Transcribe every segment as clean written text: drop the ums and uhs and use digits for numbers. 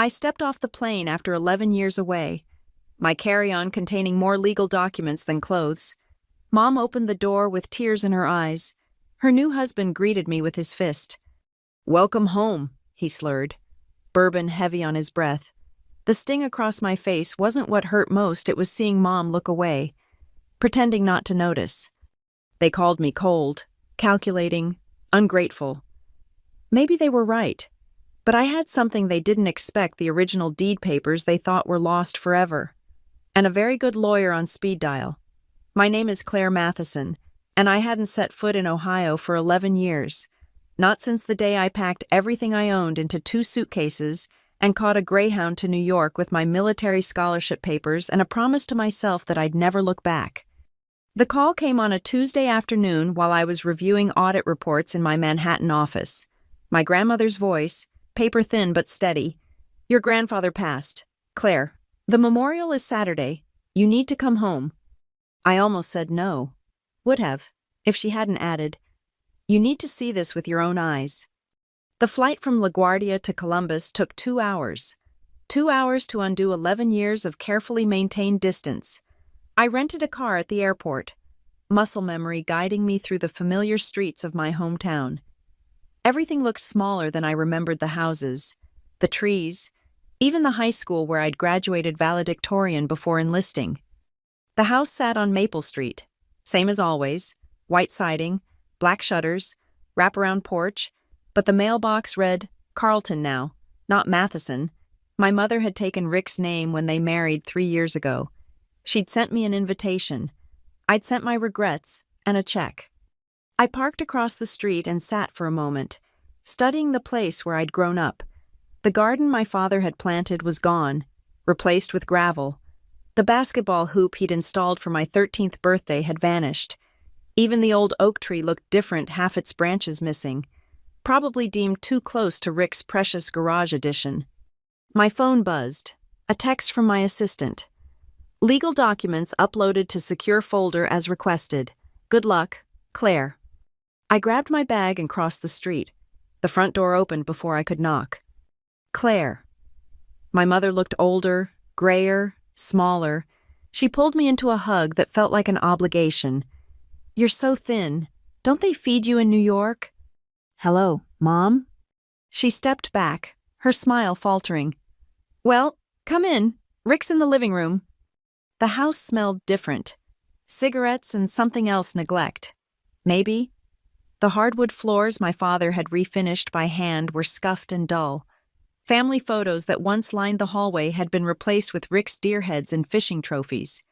I stepped off the plane after 11 years away, my carry-on containing more legal documents than clothes. Mom opened the door with tears in her eyes. Her new husband greeted me with his fist. "Welcome home," he slurred, bourbon heavy on his breath. The sting across my face wasn't what hurt most, it was seeing Mom look away, pretending not to notice. They called me cold, calculating, ungrateful. Maybe they were right, but I had something they didn't expect: the original deed papers they thought were lost forever, and a very good lawyer on speed dial. My name is Claire Matheson, and I hadn't set foot in Ohio for 11 years, not since the day I packed everything I owned into 2 suitcases and caught a Greyhound to New York with my military scholarship papers and a promise to myself that I'd never look back. The call came on a Tuesday afternoon while I was reviewing audit reports in my Manhattan office. My grandmother's voice, paper thin but steady. "Your grandfather passed. Claire, the memorial is Saturday. You need to come home." I almost said no. Would have, if she hadn't added, "You need to see this with your own eyes." The flight from LaGuardia to Columbus took 2 hours. 2 hours to undo 11 years of carefully maintained distance. I rented a car at the airport, muscle memory guiding me through the familiar streets of my hometown. Everything looked smaller than I remembered: the houses, the trees, even the high school where I'd graduated valedictorian before enlisting. The house sat on Maple Street, same as always, white siding, black shutters, wraparound porch, but the mailbox read Carlton now, not Matheson. My mother had taken Rick's name when they married 3 years ago. She'd sent me an invitation. I'd sent my regrets and a check. I parked across the street and sat for a moment, studying the place where I'd grown up. The garden my father had planted was gone, replaced with gravel. The basketball hoop he'd installed for my 13th birthday had vanished. Even the old oak tree looked different, half its branches missing, probably deemed too close to Rick's precious garage addition. My phone buzzed, a text from my assistant. "Legal documents uploaded to secure folder as requested. Good luck, Claire." I grabbed my bag and crossed the street. The front door opened before I could knock. Claire. My mother looked older, grayer, smaller. She pulled me into a hug that felt like an obligation. "You're so thin. Don't they feed you in New York?" "Hello, Mom?" She stepped back, her smile faltering. "Well, come in. Rick's in the living room." The house smelled different. Cigarettes and something else: neglect. Maybe. The hardwood floors my father had refinished by hand were scuffed and dull. Family photos that once lined the hallway had been replaced with Rick's deer heads and fishing trophies.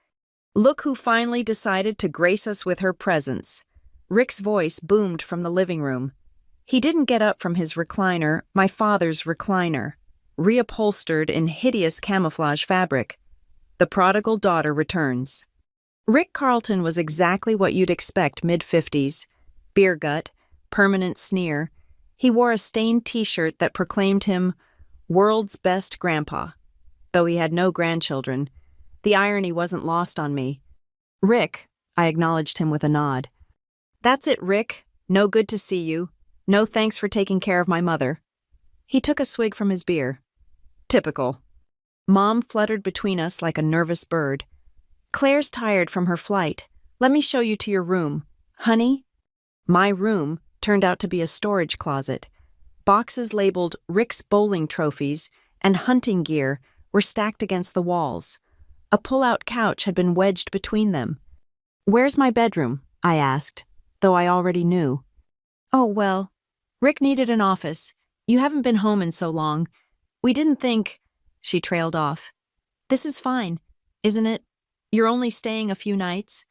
"Look who finally decided to grace us with her presence." Rick's voice boomed from the living room. He didn't get up from his recliner, my father's recliner, reupholstered in hideous camouflage fabric. "The prodigal daughter returns." Rick Carlton was exactly what you'd expect: mid-50s, beer gut, permanent sneer. He wore a stained t-shirt that proclaimed him world's best grandpa, though he had no grandchildren. The irony wasn't lost on me. "Rick," I acknowledged him with a nod. "That's it, Rick. No good to see you. No thanks for taking care of my mother." He took a swig from his beer. "Typical." Mom fluttered between us like a nervous bird. "Claire's tired from her flight. Let me show you to your room. Honey?" My room turned out to be a storage closet. Boxes labeled Rick's bowling trophies and hunting gear were stacked against the walls. A pull-out couch had been wedged between them. "Where's my bedroom?" I asked, though I already knew. "Oh, well, Rick needed an office. You haven't been home in so long. We didn't think—" She trailed off. "This is fine, isn't it? You're only staying a few nights?"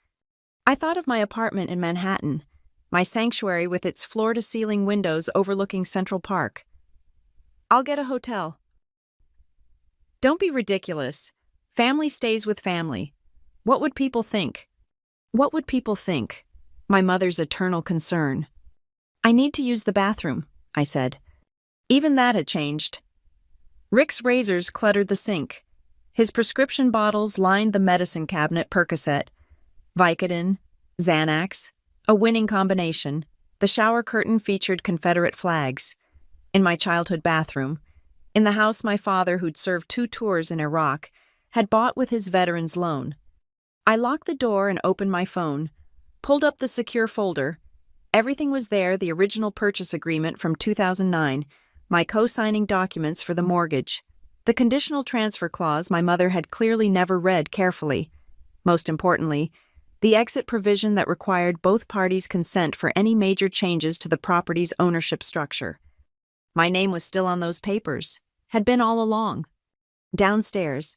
I thought of my apartment in Manhattan, my sanctuary with its floor-to-ceiling windows overlooking Central Park. "I'll get a hotel." "Don't be ridiculous. Family stays with family. What would people think?" What would people think? My mother's eternal concern. "I need to use the bathroom," I said. Even that had changed. Rick's razors cluttered the sink. His prescription bottles lined the medicine cabinet: Percocet, Vicodin, Xanax, a winning combination. The shower curtain featured Confederate flags. In my childhood bathroom, in the house my father, who'd served 2 tours in Iraq, had bought with his veteran's loan. I locked the door and opened my phone, pulled up the secure folder. Everything was there: the original purchase agreement from 2009, my co-signing documents for the mortgage, the conditional transfer clause my mother had clearly never read carefully. Most importantly, the exit provision that required both parties' consent for any major changes to the property's ownership structure. My name was still on those papers, had been all along. Downstairs,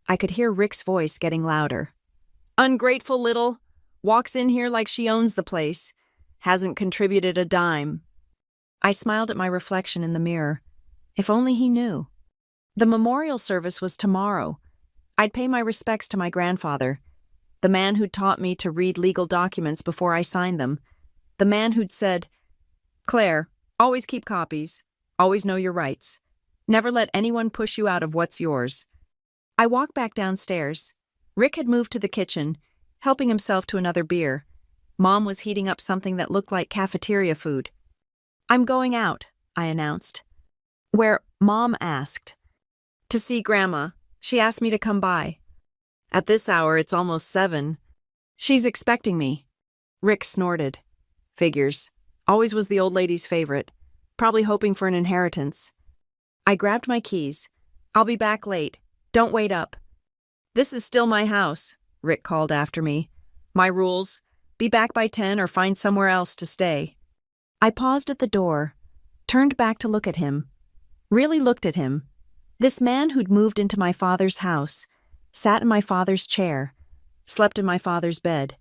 I could hear Rick's voice getting louder. "Ungrateful little, walks in here like she owns the place, hasn't contributed a dime." I smiled at my reflection in the mirror. If only he knew. The memorial service was tomorrow. I'd pay my respects to my grandfather, the man who'd taught me to read legal documents before I signed them, the man who'd said, "Claire, always keep copies, always know your rights, never let anyone push you out of what's yours." I walked back downstairs. Rick had moved to the kitchen, helping himself to another beer. Mom was heating up something that looked like cafeteria food. "I'm going out," I announced. "Where?" Mom asked. "To see Grandma. She asked me to come by. At this hour, it's almost 7. She's expecting me." Rick snorted. "Figures. Always was the old lady's favorite. Probably hoping for an inheritance." I grabbed my keys. "I'll be back late. Don't wait up." "This is still my house," Rick called after me. "My rules: be back by 10 or find somewhere else to stay." I paused at the door, turned back to look at him. Really looked at him. This man who'd moved into my father's house, sat in my father's chair, slept in my father's bed.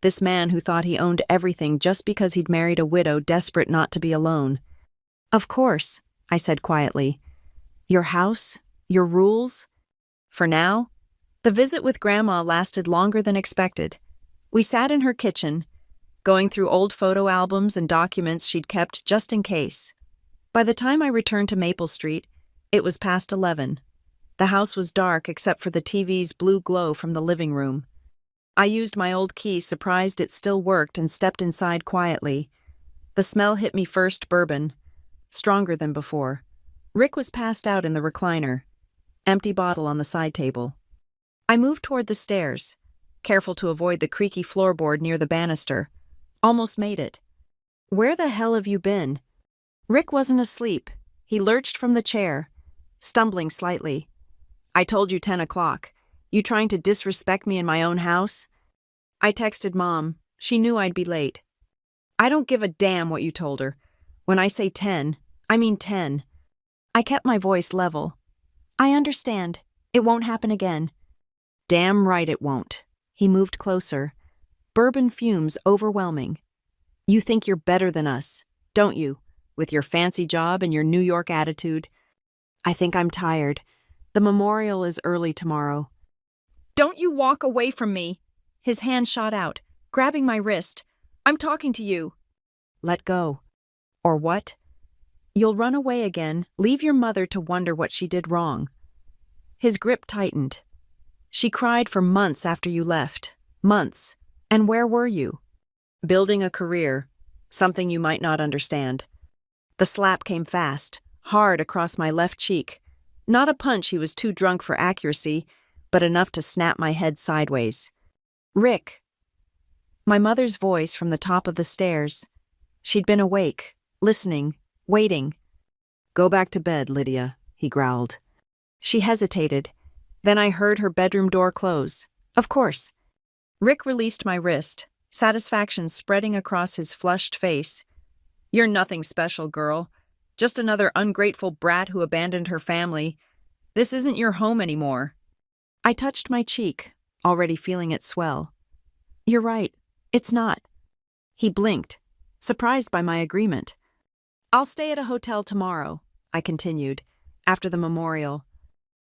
This man who thought he owned everything just because he'd married a widow desperate not to be alone. "Of course," I said quietly. "Your house, your rules." For now, the visit with Grandma lasted longer than expected. We sat in her kitchen, going through old photo albums and documents she'd kept just in case. By the time I returned to Maple Street, it was past 11. The house was dark except for the TV's blue glow from the living room. I used my old key, surprised it still worked, and stepped inside quietly. The smell hit me first: bourbon, stronger than before. Rick was passed out in the recliner, empty bottle on the side table. I moved toward the stairs, careful to avoid the creaky floorboard near the banister. Almost made it. "Where the hell have you been?" Rick wasn't asleep. He lurched from the chair, stumbling slightly. "I told you 10 o'clock. You trying to disrespect me in my own house?" I texted Mom. She knew I'd be late. "I don't give a damn what you told her. When I say 10, I mean 10. I kept my voice level. "I understand. It won't happen again." "Damn right it won't." He moved closer. Bourbon fumes overwhelming. "You think you're better than us, don't you? With your fancy job and your New York attitude." "I think I'm tired. The memorial is early tomorrow." "Don't you walk away from me!" His hand shot out, grabbing my wrist. "I'm talking to you." "Let go." "Or what?" "You'll run away again, leave your mother to wonder what she did wrong." His grip tightened. "She cried for months after you left. Months. And where were you?" "Building a career. Something you might not understand." The slap came fast, hard across my left cheek. Not a punch he was too drunk for accuracy, but enough to snap my head sideways. "Rick." My mother's voice from the top of the stairs. She'd been awake, listening, waiting. "Go back to bed, Lydia," he growled. She hesitated. Then I heard her bedroom door close. Of course. Rick released my wrist, satisfaction spreading across his flushed face. "You're nothing special, girl. Just another ungrateful brat who abandoned her family. This isn't your home anymore." I touched my cheek, already feeling it swell. "You're right. It's not." He blinked, surprised by my agreement. "I'll stay at a hotel tomorrow," I continued, "after the memorial."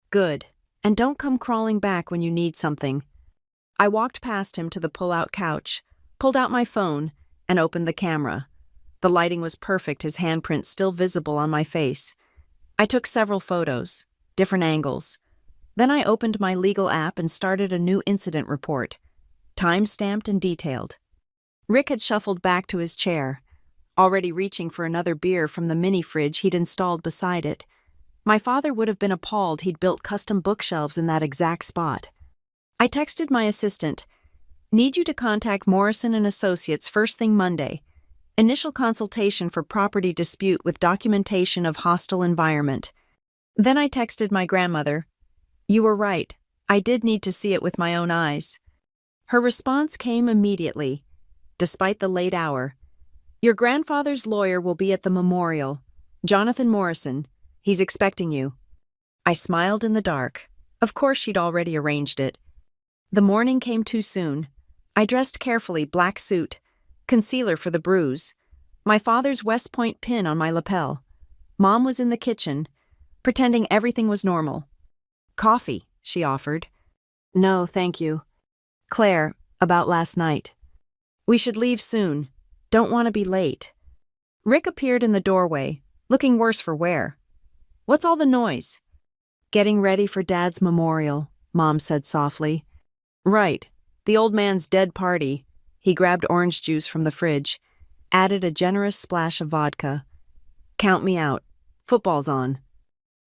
"Good. And don't come crawling back when you need something." I walked past him to the pull-out couch, pulled out my phone, and opened the camera. The lighting was perfect, his handprint still visible on my face. I took several photos, different angles. Then I opened my legal app and started a new incident report, time-stamped and detailed. Rick had shuffled back to his chair, already reaching for another beer from the mini-fridge he'd installed beside it. My father would have been appalled he'd built custom bookshelves in that exact spot. I texted my assistant, "Need you to contact Morrison and Associates first thing Monday. Initial consultation for property dispute with documentation of hostile environment." Then I texted my grandmother, "You were right. I did need to see it with my own eyes." Her response came immediately, despite the late hour. "Your grandfather's lawyer will be at the memorial. Jonathan Morrison. He's expecting you." I smiled in the dark. Of course she'd already arranged it. The morning came too soon. I dressed carefully, black suit, concealer for the bruise, my father's West Point pin on my lapel. Mom was in the kitchen, pretending everything was normal. "Coffee," she offered. "No, thank you." "Claire, about last night." "We should leave soon. Don't want to be late." Rick appeared in the doorway, looking worse for wear. "What's all the noise?" "Getting ready for Dad's memorial," Mom said softly. "Right. The old man's dead party." He grabbed orange juice from the fridge, added a generous splash of vodka. "Count me out. Football's on."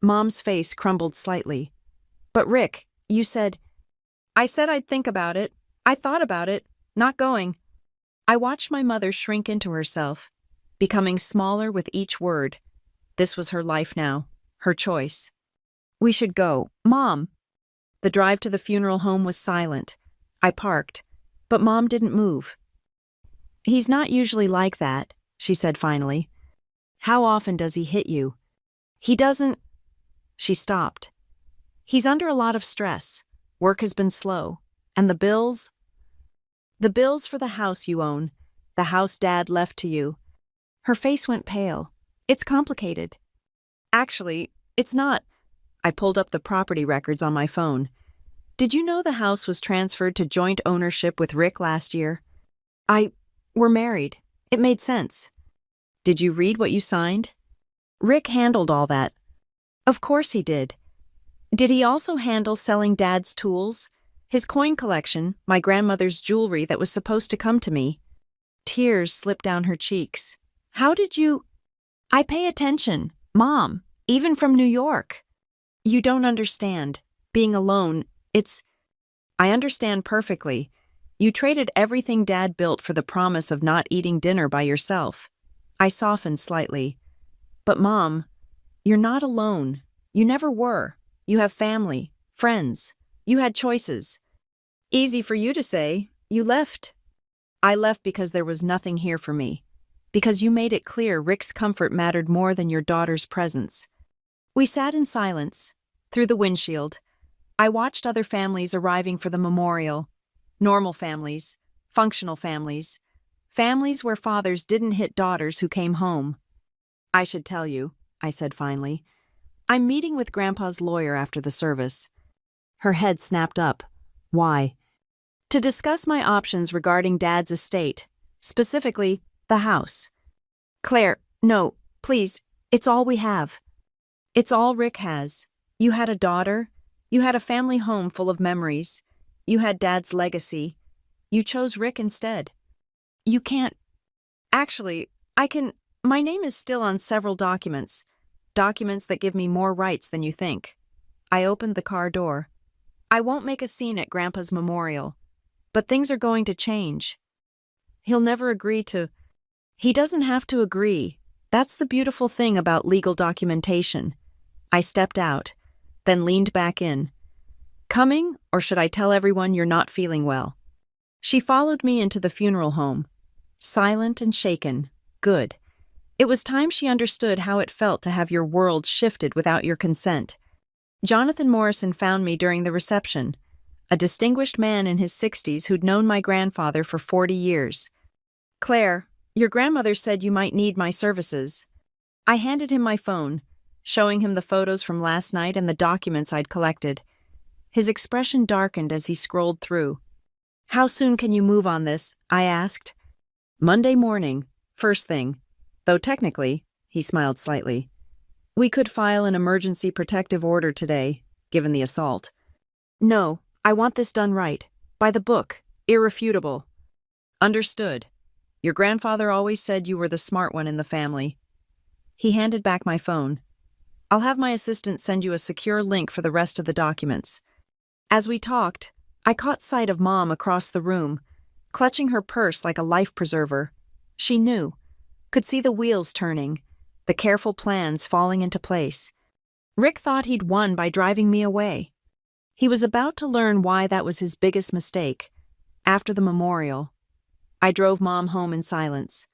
Mom's face crumbled slightly. "But Rick, you said—" "I said I'd think about it. I thought about it. Not going." I watched my mother shrink into herself, becoming smaller with each word. This was her life now, her choice. "We should go, Mom." The drive to the funeral home was silent. I parked, but Mom didn't move. "He's not usually like that," she said finally. "How often does he hit you?" "He doesn't—" She stopped. "He's under a lot of stress. Work has been slow. And the bills? The bills for the house you own, the house Dad left to you." Her face went pale. "It's complicated." "Actually, it's not." I pulled up the property records on my phone. "Did you know the house was transferred to joint ownership with Rick last year?" We're married. It made sense." "Did you read what you signed?" "Rick handled all that." "Of course he did." "Did he also handle selling Dad's tools? His coin collection, my grandmother's jewelry that was supposed to come to me?" Tears slipped down her cheeks. "How did you—" "I pay attention, Mom, even from New York." "You don't understand. Being alone, it's—" "I understand perfectly. You traded everything Dad built for the promise of not eating dinner by yourself." I softened slightly. "But Mom, you're not alone. You never were. You have family, friends. You had choices." "Easy for you to say. You left." "I left because there was nothing here for me. Because you made it clear Rick's comfort mattered more than your daughter's presence." We sat in silence. Through the windshield, I watched other families arriving for the memorial. Normal families, functional families, families where fathers didn't hit daughters who came home. "I should tell you," I said finally. "I'm meeting with Grandpa's lawyer after the service." Her head snapped up. "Why?" "To discuss my options regarding Dad's estate, specifically the house." "Claire, no, please, it's all we have." "It's all Rick has. You had a daughter. You had a family home full of memories. You had Dad's legacy. You chose Rick instead. You can't—" "Actually, I can— My name is still on several documents. Documents that give me more rights than you think." I opened the car door. "I won't make a scene at Grandpa's memorial. But things are going to change. He'll never agree to—" "He doesn't have to agree. That's the beautiful thing about legal documentation." I stepped out, then leaned back in. "Coming, or should I tell everyone you're not feeling well?" She followed me into the funeral home. Silent and shaken. Good. It was time she understood how it felt to have your world shifted without your consent. Jonathan Morrison found me during the reception, a distinguished man in his 60s who'd known my grandfather for 40 years. "Claire, your grandmother said you might need my services." I handed him my phone, showing him the photos from last night and the documents I'd collected. His expression darkened as he scrolled through. "How soon can you move on this?" I asked. "Monday morning, first thing. Though technically," he smiled slightly, "we could file an emergency protective order today, given the assault." "No, I want this done right. By the book. Irrefutable." "Understood. Your grandfather always said you were the smart one in the family." He handed back my phone. I'll have my assistant send you a secure link for the rest of the documents. As we talked, I caught sight of Mom across the room, clutching her purse like a life preserver. She knew, could see the wheels turning, the careful plans falling into place. Rick thought he'd won by driving me away. He was about to learn why that was his biggest mistake. After the memorial, I drove Mom home in silence.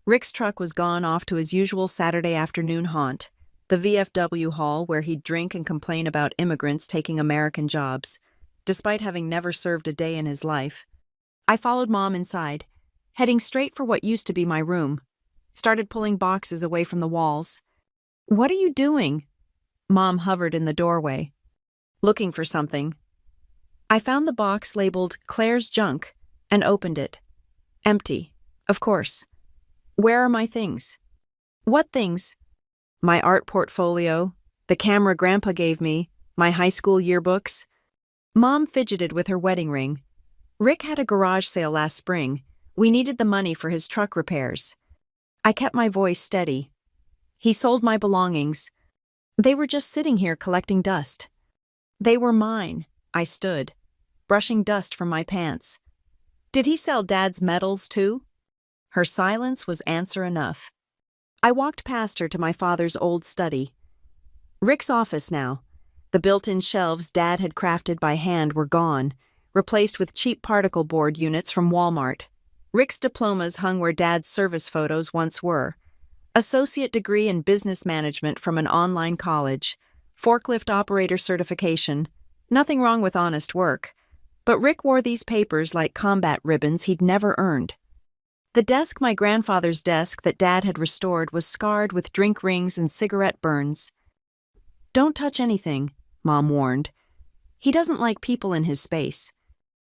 Rick's truck was gone off to his usual Saturday afternoon haunt, the VFW hall where he'd drink and complain about immigrants taking American jobs, despite having never served a day in his life. I followed Mom inside, heading straight for what used to be my room. Started pulling boxes away from the walls. "What are you doing?" Mom hovered in the doorway. "Looking for something." I found the box labeled Claire's Junk and opened it. Empty, of course. Where are my things? What things? My art portfolio, the camera Grandpa gave me, my high school yearbooks. Mom fidgeted with her wedding ring. Rick had a garage sale last spring. We needed the money for his truck repairs. I kept my voice steady. He sold my belongings. They were just sitting here collecting dust. They were mine. I stood, brushing dust from my pants. Did he sell Dad's medals too? Her silence was answer enough. I walked past her to my father's old study. Rick's office now. The built-in shelves Dad had crafted by hand were gone, replaced with cheap particle board units from Walmart. Rick's diplomas hung where Dad's service photos once were. Associate degree in business management from an online college. Forklift operator certification. Nothing wrong with honest work. But Rick wore these papers like combat ribbons he'd never earned. The desk, my grandfather's desk that Dad had restored, was scarred with drink rings and cigarette burns. "Don't touch anything," Mom warned. "He doesn't like people in his space."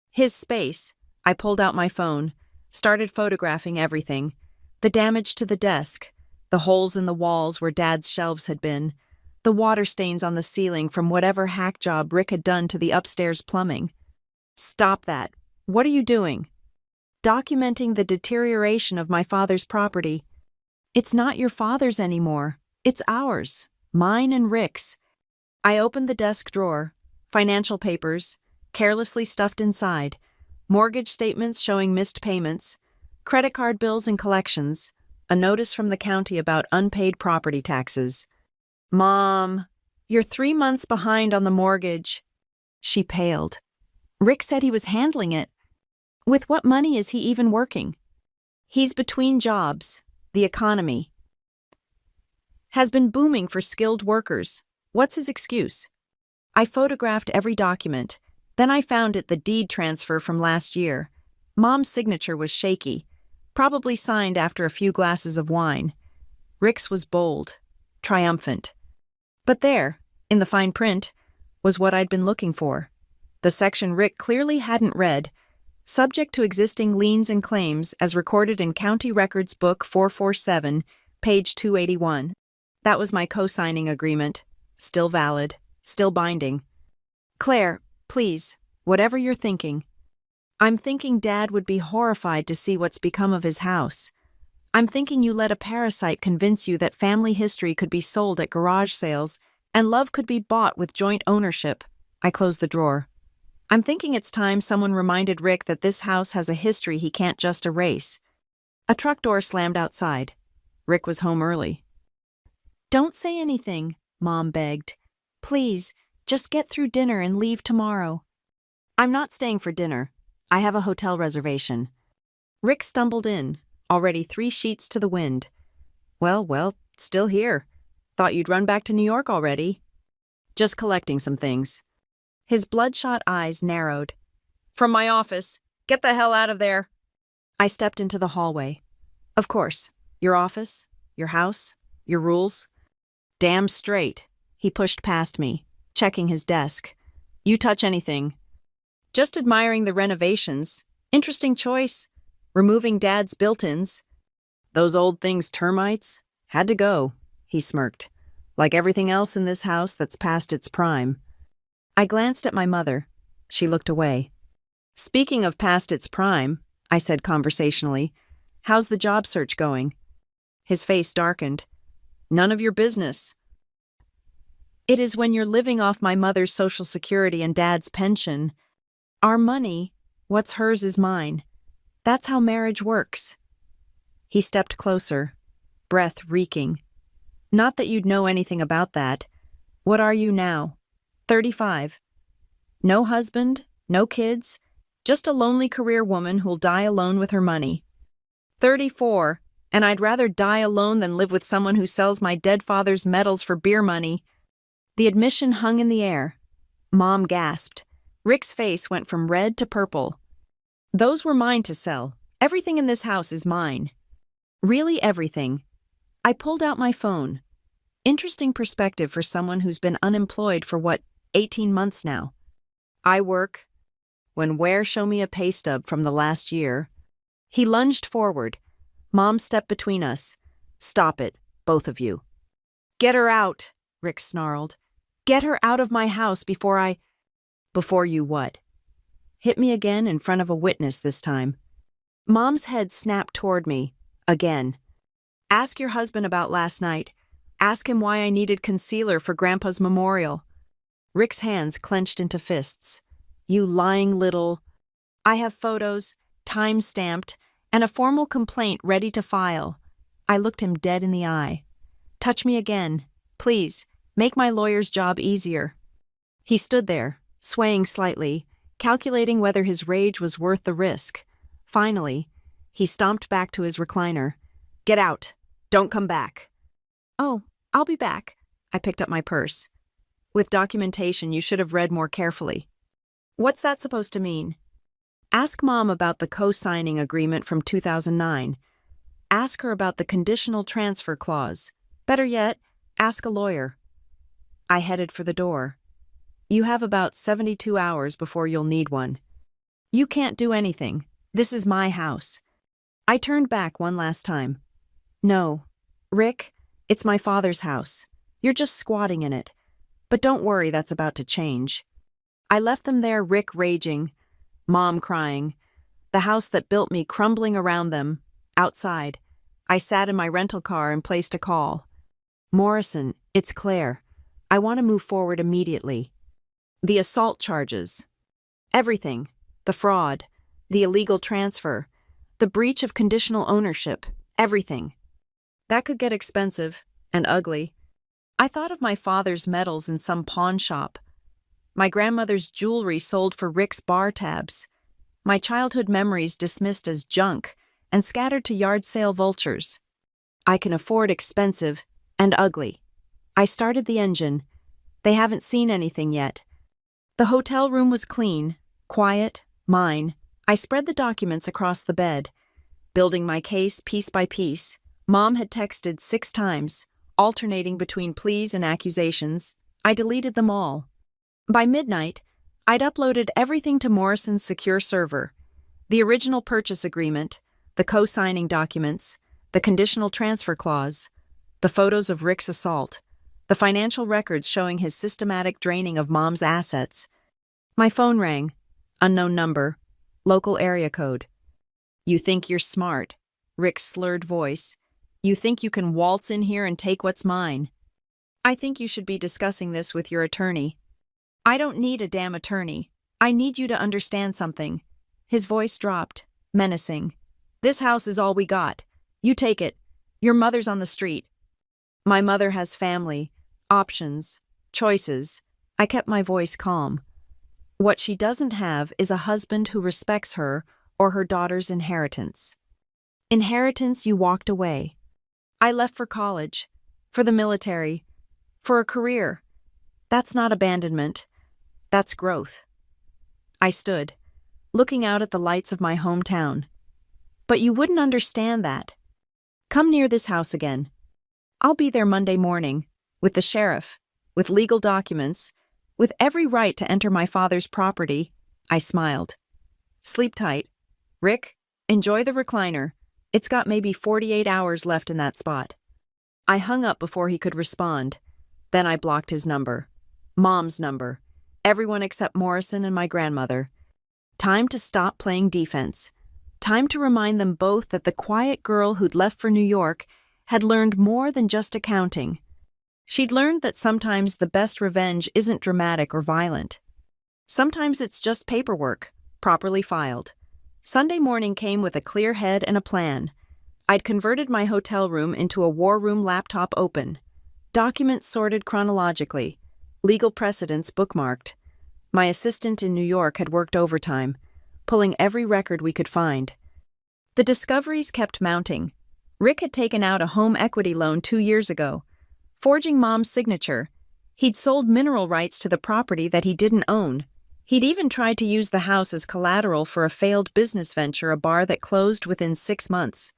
His space. I pulled out my phone, started photographing everything. The damage to the desk, the holes in the walls where Dad's shelves had been, the water stains on the ceiling from whatever hack job Rick had done to the upstairs plumbing. "Stop that. What are you doing?" "Documenting the deterioration of my father's property." "It's not your father's anymore. It's ours. Mine and Rick's." I opened the desk drawer. Financial papers, carelessly stuffed inside. Mortgage statements showing missed payments. Credit card bills and collections. A notice from the county about unpaid property taxes. "Mom, you're 3 months behind on the mortgage." She paled. "Rick said he was handling it. With what money is he even working?" "He's between jobs. The economy has been booming for skilled workers. What's his excuse?" I photographed every document. Then I found it the deed transfer from last year. Mom's signature was shaky, probably signed after a few glasses of wine. Rick's was bold, triumphant. But there, in the fine print, was what I'd been looking for. The section Rick clearly hadn't read. Subject to existing liens and claims as recorded in County Records Book 447, page 281. That was my co-signing agreement. Still valid, still binding. "Claire, please, whatever you're thinking." "I'm thinking Dad would be horrified to see what's become of his house. I'm thinking you let a parasite convince you that family history could be sold at garage sales and love could be bought with joint ownership." I closed the drawer. "I'm thinking it's time someone reminded Rick that this house has a history he can't just erase." A truck door slammed outside. Rick was home early. "Don't say anything," Mom begged. "Please, just get through dinner and leave tomorrow." "I'm not staying for dinner. I have a hotel reservation." Rick stumbled in, already 3 sheets to the wind. Well, still here. Thought you'd run back to New York already." "Just collecting some things." His bloodshot eyes narrowed. "From my office. Get the hell out of there." I stepped into the hallway. "Of course. Your office, your house, your rules." "Damn straight." He pushed past me, checking his desk. "You touch anything." "Just admiring the renovations. Interesting choice. Removing Dad's built-ins." "Those old things termites? Had to go," he smirked. "Like everything else in this house that's past its prime." I glanced at my mother. She looked away. "Speaking of past its prime," I said conversationally, "how's the job search going?" His face darkened. "None of your business." It is when you're living off my mother's social security and dad's pension. Our money, what's hers is mine. That's how marriage works. He stepped closer, breath reeking. Not that you'd know anything about that. What are you now? 35. No husband, no kids, just a lonely career woman who'll die alone with her money. 34, and I'd rather die alone than live with someone who sells my dead father's medals for beer money. The admission hung in the air. Mom gasped. Rick's face went from red to purple. Those were mine to sell. Everything in this house is mine. Really everything. I pulled out my phone. Interesting perspective for someone who's been unemployed for 18 months now. I work. When Ware show me a pay stub from the last year. He lunged forward. Mom stepped between us. Stop it, both of you. Get her out, Rick snarled. Get her out of my house before you what? Hit me again in front of a witness this time. Mom's head snapped toward me. Again. Ask your husband about last night. Ask him why I needed concealer for Grandpa's memorial. Rick's hands clenched into fists. You lying little... I have photos, time-stamped, and a formal complaint ready to file. I looked him dead in the eye. Touch me again. Please, make my lawyer's job easier. He stood there, swaying slightly, calculating whether his rage was worth the risk. Finally, he stomped back to his recliner. Get out. Don't come back. Oh, I'll be back. I picked up my purse. With documentation you should have read more carefully. What's that supposed to mean? Ask Mom about the co-signing agreement from 2009. Ask her about the conditional transfer clause. Better yet, ask a lawyer. I headed for the door. You have about 72 hours before you'll need one. You can't do anything. This is my house. I turned back one last time. No, Rick, it's my father's house. You're just squatting in it. But don't worry, that's about to change. I left them there, Rick raging, Mom crying, the house that built me crumbling around them. Outside, I sat in my rental car and placed a call. Morrison, it's Claire. I want to move forward immediately. The assault charges. Everything. The fraud. The illegal transfer. The breach of conditional ownership. Everything. That could get expensive and ugly. I thought of my father's medals in some pawn shop. My grandmother's jewelry sold for Rick's bar tabs. My childhood memories dismissed as junk and scattered to yard sale vultures. I can afford expensive and ugly. I started the engine. They haven't seen anything yet. The hotel room was clean, quiet, mine. I spread the documents across the bed, building my case piece by piece. Mom had texted 6 times, alternating between pleas and accusations. I deleted them all. By midnight, I'd uploaded everything to Morrison's secure server. The original purchase agreement, the co-signing documents, the conditional transfer clause, the photos of Rick's assault, the financial records showing his systematic draining of Mom's assets. My phone rang. Unknown number. Local area code. You think you're smart, Rick's slurred voice. You think you can waltz in here and take what's mine. I think you should be discussing this with your attorney. I don't need a damn attorney. I need you to understand something. His voice dropped, menacing. This house is all we got. You take it. Your mother's on the street. My mother has family, options, choices. I kept my voice calm. What she doesn't have is a husband who respects her or her daughter's inheritance. Inheritance, you walked away. I left for college, for the military, for a career. That's not abandonment. That's growth. I stood, looking out at the lights of my hometown. But you wouldn't understand that. Come near this house again. I'll be there Monday morning, with the sheriff, with legal documents, with every right to enter my father's property. I smiled. Sleep tight. Rick, enjoy the recliner. It's got maybe 48 hours left in that spot. I hung up before he could respond. Then I blocked his number. Mom's number. Everyone except Morrison and my grandmother. Time to stop playing defense. Time to remind them both that the quiet girl who'd left for New York had learned more than just accounting. She'd learned that sometimes the best revenge isn't dramatic or violent. Sometimes it's just paperwork, properly filed. Sunday morning came with a clear head and a plan. I'd converted my hotel room into a war room laptop open. Documents sorted chronologically. Legal precedents bookmarked. My assistant in New York had worked overtime, pulling every record we could find. The discoveries kept mounting. Rick had taken out a home equity loan 2 years ago, forging Mom's signature. He'd sold mineral rights to the property that he didn't own. He'd even tried to use the house as collateral for a failed business venture, a bar that closed within 6 months.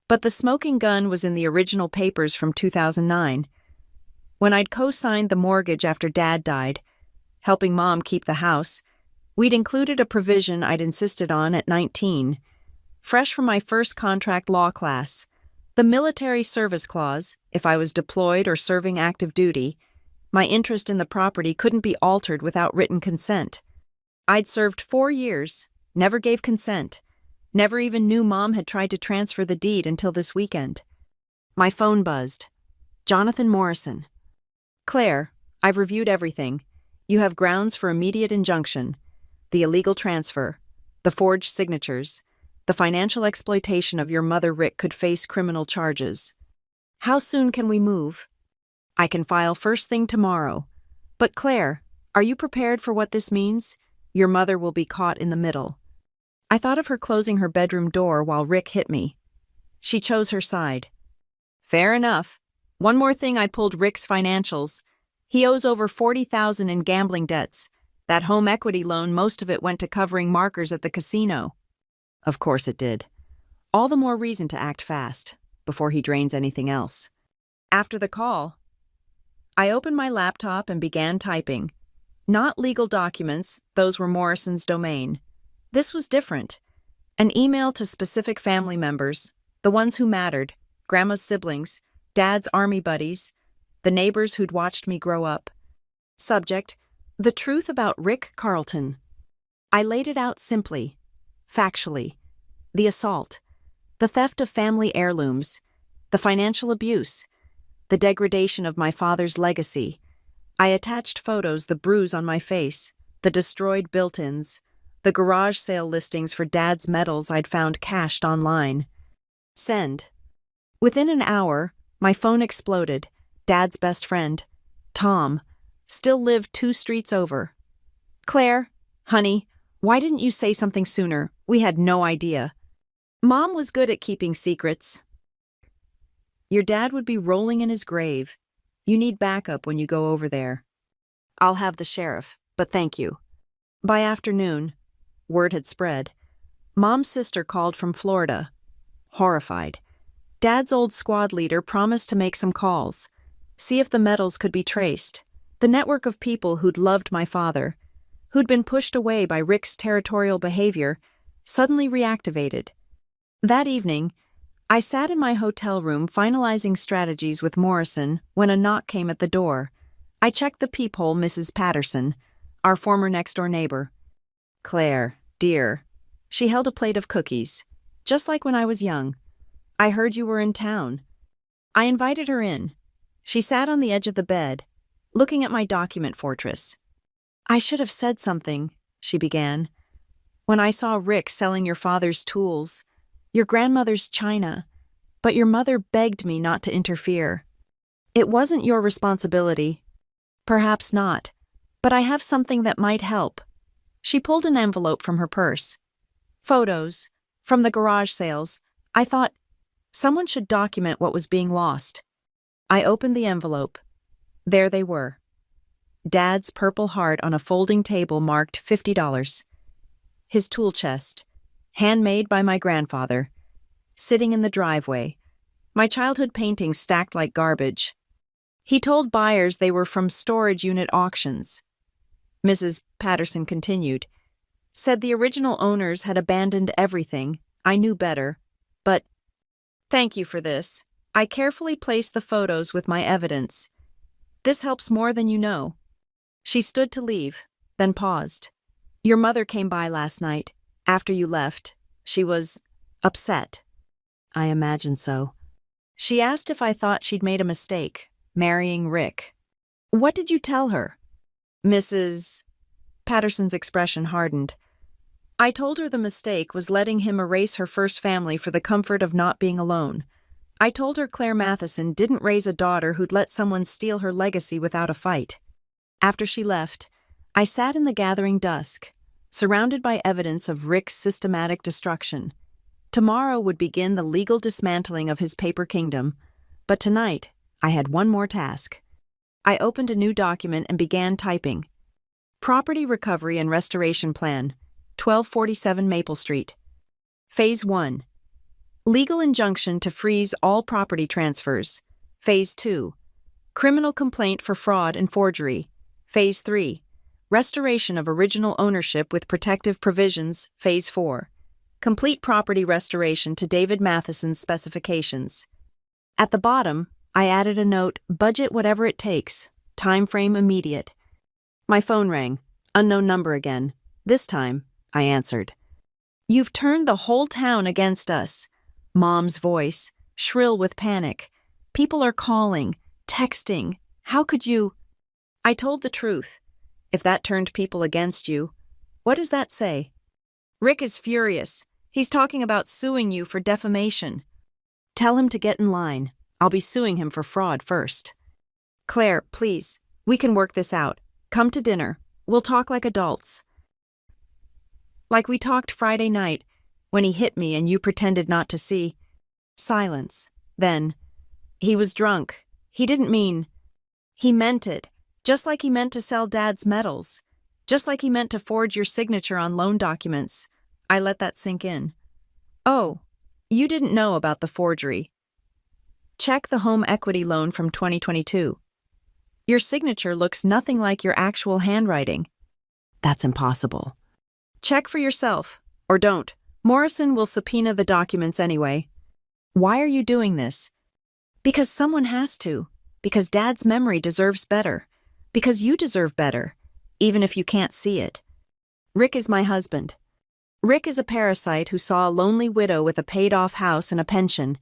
But the smoking gun was in the original papers from 2009. When I'd co-signed the mortgage after Dad died, helping Mom keep the house, we'd included a provision I'd insisted on at 19, fresh from my first contract law class. The military service clause, if I was deployed or serving active duty, my interest in the property couldn't be altered without written consent. I'd served 4 years, never gave consent, never even knew Mom had tried to transfer the deed until this weekend. My phone buzzed. Jonathan Morrison. Claire, I've reviewed everything. You have grounds for immediate injunction. The illegal transfer, the forged signatures, the financial exploitation of your mother Rick could face criminal charges. How soon can we move? I can file first thing tomorrow. But Claire, are you prepared for what this means? Your mother will be caught in the middle. I thought of her closing her bedroom door while Rick hit me. She chose her side. Fair enough. One more thing, I pulled Rick's financials. He owes over $40,000 in gambling debts. That home equity loan, most of it went to covering markers at the casino. Of course it did. All the more reason to act fast, before he drains anything else. After the call, I opened my laptop and began typing. Not legal documents, those were Morrison's domain. This was different. An email to specific family members, the ones who mattered, Grandma's siblings, Dad's army buddies, the neighbors who'd watched me grow up. Subject: the truth about Rick Carlton. I laid it out simply, factually. The assault, the theft of family heirlooms, the financial abuse, the degradation of my father's legacy. I attached photos, the bruise on my face, the destroyed built-ins, the garage sale listings for Dad's medals I'd found cached online. Send. Within an hour, my phone exploded. Dad's best friend, Tom, still lived 2 streets over. Claire, honey, why didn't you say something sooner? We had no idea. Mom was good at keeping secrets. Your dad would be rolling in his grave. You need backup when you go over there. I'll have the sheriff, but thank you. By afternoon, word had spread. Mom's sister called from Florida, horrified. Dad's old squad leader promised to make some calls, see if the medals could be traced. The network of people who'd loved my father, who'd been pushed away by Rick's territorial behavior, suddenly reactivated. That evening, I sat in my hotel room finalizing strategies with Morrison when a knock came at the door. I checked the peephole. Mrs. Patterson, our former next-door neighbor. Claire, dear. She held a plate of cookies, just like when I was young. I heard you were in town. I invited her in. She sat on the edge of the bed, looking at my document fortress. I should have said something, she began. When I saw Rick selling your father's tools, your grandmother's china, but your mother begged me not to interfere. It wasn't your responsibility. Perhaps not, but I have something that might help. She pulled an envelope from her purse. Photos, from the garage sales. I thought, someone should document what was being lost. I opened the envelope. There they were. Dad's purple heart on a folding table marked $50. His tool chest, handmade by my grandfather, sitting in the driveway, my childhood paintings stacked like garbage. He told buyers they were from storage unit auctions. Mrs. Patterson continued, said the original owners had abandoned everything. I knew better, but thank you for this. I carefully placed the photos with my evidence. This helps more than you know. She stood to leave, then paused. Your mother came by last night. After you left, she was upset. I imagine so. She asked if I thought she'd made a mistake. marrying Rick. What did you tell her? Mrs. Patterson's expression hardened. I told her the mistake was letting him erase her first family for the comfort of not being alone. I told her Claire Matheson didn't raise a daughter who'd let someone steal her legacy without a fight. After she left, I sat in the gathering dusk, surrounded by evidence of Rick's systematic destruction. Tomorrow would begin the legal dismantling of his paper kingdom, but tonight I had one more task. I opened a new document and began typing. Property Recovery and Restoration Plan, 1247 Maple Street. Phase 1. Legal injunction to freeze all property transfers. Phase 2. Criminal complaint for fraud and forgery. Phase 3. Restoration of original ownership with protective provisions. Phase 4. Complete property restoration to David Matheson's specifications. At the bottom, I added a note, budget whatever it takes, time frame immediate. My phone rang, unknown number again. This time, I answered. You've turned the whole town against us. Mom's voice, shrill with panic. People are calling, texting. How could you? I told the truth. If that turned people against you, what does that say? Rick is furious. He's talking about suing you for defamation. Tell him to get in line. I'll be suing him for fraud first. Claire, please, we can work this out. Come to dinner. We'll talk like adults. Like we talked Friday night, when he hit me and you pretended not to see. Silence. Then, he was drunk. He didn't mean. He meant it. Just like he meant to sell Dad's medals. Just like he meant to forge your signature on loan documents. I let that sink in. Oh, you didn't know about the forgery. Check the home equity loan from 2022. Your signature looks nothing like your actual handwriting. That's impossible. Check for yourself, or don't. Morrison will subpoena the documents anyway. Why are you doing this? Because someone has to. Because Dad's memory deserves better. Because you deserve better, even if you can't see it. Rick is my husband. Rick is a parasite who saw a lonely widow with a paid-off house and a pension.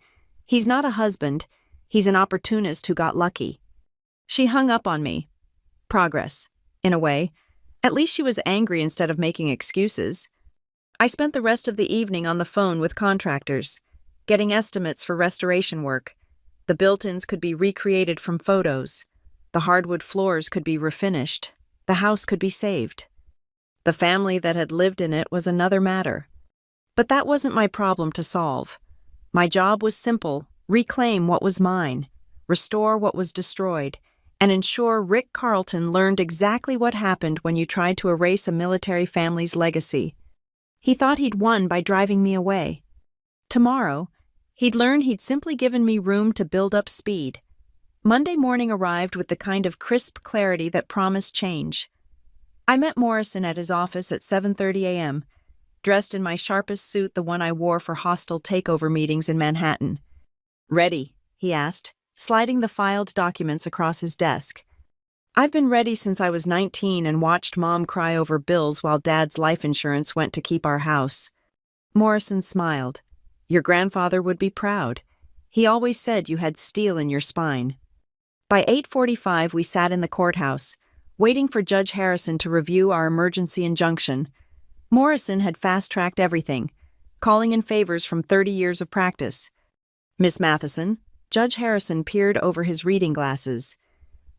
He's not a husband. He's an opportunist who got lucky. She hung up on me. Progress, in a way. At least she was angry instead of making excuses. I spent the rest of the evening on the phone with contractors, getting estimates for restoration work. The built-ins could be recreated from photos. The hardwood floors could be refinished. The house could be saved. The family that had lived in it was another matter. But that wasn't my problem to solve. My job was simple: reclaim what was mine, restore what was destroyed, and ensure Rick Carlton learned exactly what happened when you tried to erase a military family's legacy. He thought he'd won by driving me away. Tomorrow, he'd learn he'd simply given me room to build up speed. Monday morning arrived with the kind of crisp clarity that promised change. I met Morrison at his office at 7:30 a.m., dressed in my sharpest suit, the one I wore for hostile takeover meetings in Manhattan. Ready, he asked, sliding the filed documents across his desk. I've been ready since I was 19 and watched Mom cry over bills while Dad's life insurance went to keep our house. Morrison smiled. Your grandfather would be proud. He always said you had steel in your spine. By 8:45 we sat in the courthouse, waiting for Judge Harrison to review our emergency injunction. Morrison had fast-tracked everything, calling in favors from 30 years of practice. Miss Matheson, Judge Harrison peered over his reading glasses.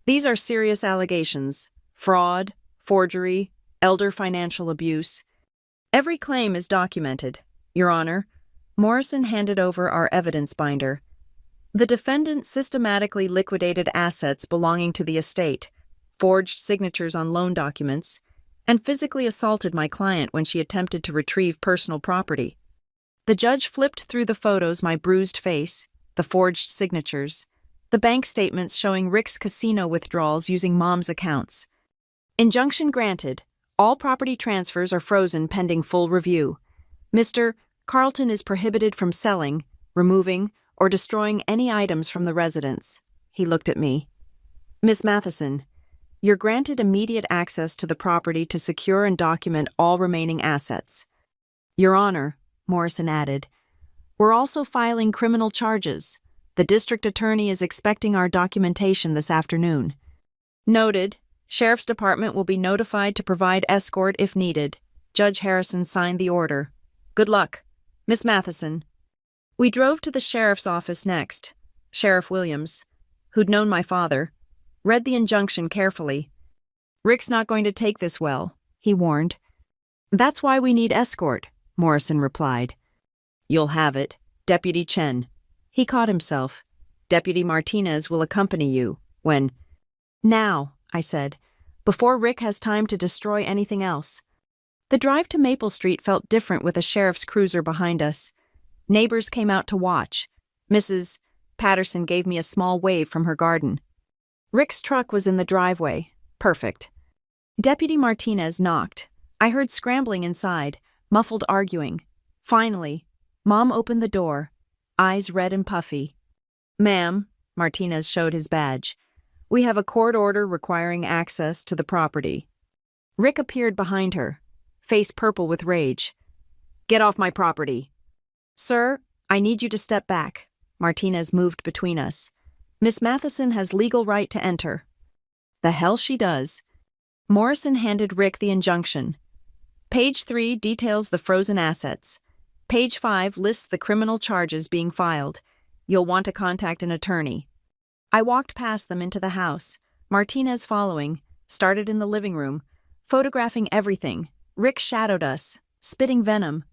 These are serious allegations: fraud, forgery, elder financial abuse. Every claim is documented, Your Honor. Morrison handed over our evidence binder. The defendant systematically liquidated assets belonging to the estate, forged signatures on loan documents, and physically assaulted my client when she attempted to retrieve personal property. The judge flipped through the photos: my bruised face, the forged signatures, the bank statements showing Rick's casino withdrawals using Mom's accounts. Injunction granted. All property transfers are frozen pending full review. Mr. Carlton is prohibited from selling, removing, or destroying any items from the residence. He looked at me. Miss Matheson, you're granted immediate access to the property to secure and document all remaining assets. Your Honor, Morrison added, we're also filing criminal charges. The district attorney is expecting our documentation this afternoon. Noted. Sheriff's Department will be notified to provide escort if needed. Judge Harrison signed the order. Good luck. Miss Matheson. We drove to the sheriff's office next. Sheriff Williams, who'd known my father, read the injunction carefully. Rick's not going to take this well, he warned. That's why we need escort, Morrison replied. You'll have it, Deputy Chen. He caught himself. Deputy Martinez will accompany you when... Now, I said, before Rick has time to destroy anything else. The drive to Maple Street felt different with a sheriff's cruiser behind us. Neighbors came out to watch. Mrs. Patterson gave me a small wave from her garden. Rick's truck was in the driveway. Perfect. Deputy Martinez knocked. I heard scrambling inside, muffled arguing. Finally, Mom opened the door, eyes red and puffy. Ma'am, Martinez showed his badge. We have a court order requiring access to the property. Rick appeared behind her, face purple with rage. Get off my property. Sir, I need you to step back. Martinez moved between us. Miss Matheson has legal right to enter. The hell she does. Morrison handed Rick the injunction. Page 3 details the frozen assets. Page 5 lists the criminal charges being filed. You'll want to contact an attorney. I walked past them into the house, Martinez following, started in the living room, photographing everything. Rick shadowed us, spitting venom.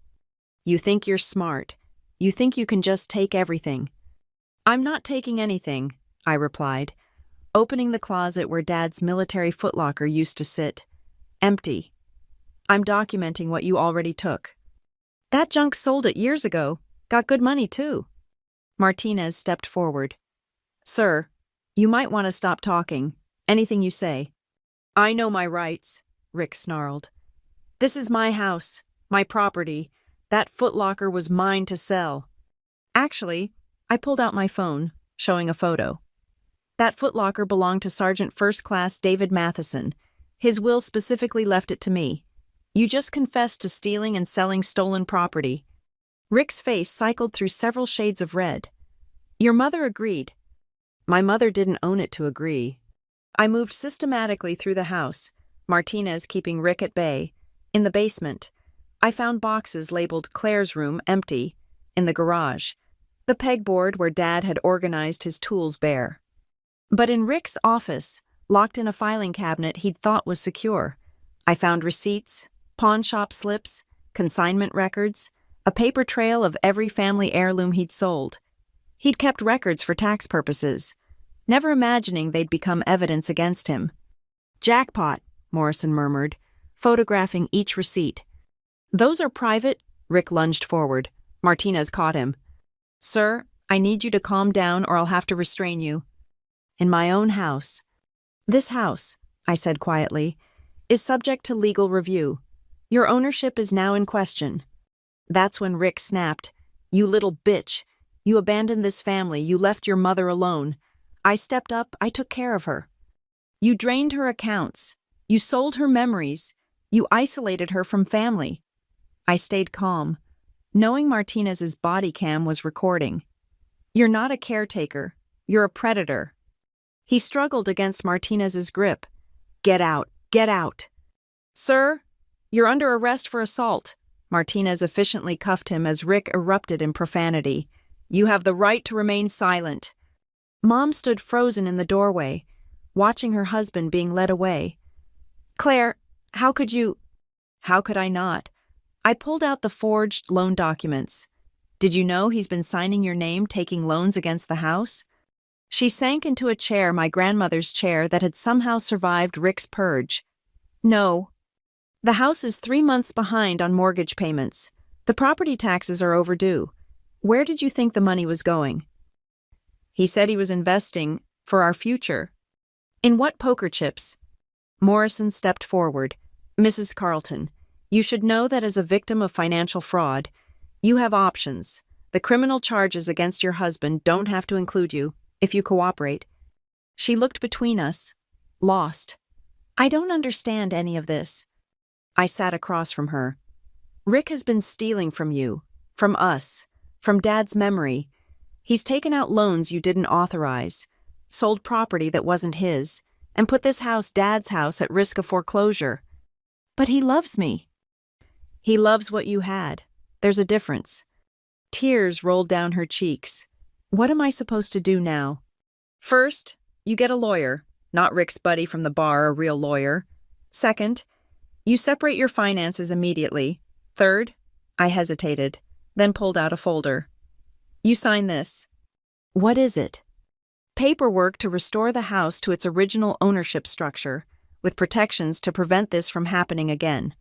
You think you're smart. You think you can just take everything. I'm not taking anything, I replied, opening the closet where Dad's military footlocker used to sit. Empty. I'm documenting what you already took. That junk sold it years ago. Got good money, too. Martinez stepped forward. Sir, you might want to stop talking. Anything you say. I know my rights, Rick snarled. This is my house, my property. That footlocker was mine to sell. Actually, I pulled out my phone, showing a photo. That footlocker belonged to Sergeant First Class David Matheson. His will specifically left it to me. You just confessed to stealing and selling stolen property. Rick's face cycled through several shades of red. Your mother agreed. My mother didn't own it to agree. I moved systematically through the house, Martinez keeping Rick at bay. In the basement, I found boxes labeled Claire's room empty. In the garage, the pegboard where Dad had organized his tools bare. But in Rick's office, locked in a filing cabinet he'd thought was secure, I found receipts, pawn shop slips, consignment records, a paper trail of every family heirloom he'd sold. He'd kept records for tax purposes, never imagining they'd become evidence against him. Jackpot, Morrison murmured, photographing each receipt. Those are private, Rick lunged forward. Martinez caught him. Sir, I need you to calm down or I'll have to restrain you. In my own house. This house, I said quietly, is subject to legal review. Your ownership is now in question. That's when Rick snapped. You little bitch. You abandoned this family. You left your mother alone. I stepped up. I took care of her. You drained her accounts. You sold her memories. You isolated her from family. I stayed calm, knowing Martinez's body cam was recording. You're not a caretaker. You're a predator. He struggled against Martinez's grip. Get out. Get out. Sir, you're under arrest for assault. Martinez efficiently cuffed him as Rick erupted in profanity. You have the right to remain silent. Mom stood frozen in the doorway, watching her husband being led away. Claire, how could you? How could I not? I pulled out the forged loan documents. Did you know he's been signing your name taking loans against the house? She sank into a chair, my grandmother's chair that had somehow survived Rick's purge. No. The house is 3 months behind on mortgage payments. The property taxes are overdue. Where did you think the money was going? He said he was investing for our future. In what poker chips? Morrison stepped forward. Mrs. Carlton, you should know that as a victim of financial fraud, you have options. The criminal charges against your husband don't have to include you, if you cooperate. She looked between us, lost. I don't understand any of this. I sat across from her. Rick has been stealing from you, from us, from Dad's memory. He's taken out loans you didn't authorize, sold property that wasn't his, and put this house, Dad's house, at risk of foreclosure. But he loves me. He loves what you had. There's a difference. Tears rolled down her cheeks. What am I supposed to do now? First, you get a lawyer, not Rick's buddy from the bar, a real lawyer. Second, you separate your finances immediately. Third, I hesitated, then pulled out a folder. You sign this. What is it? Paperwork to restore the house to its original ownership structure, with protections to prevent this from happening again.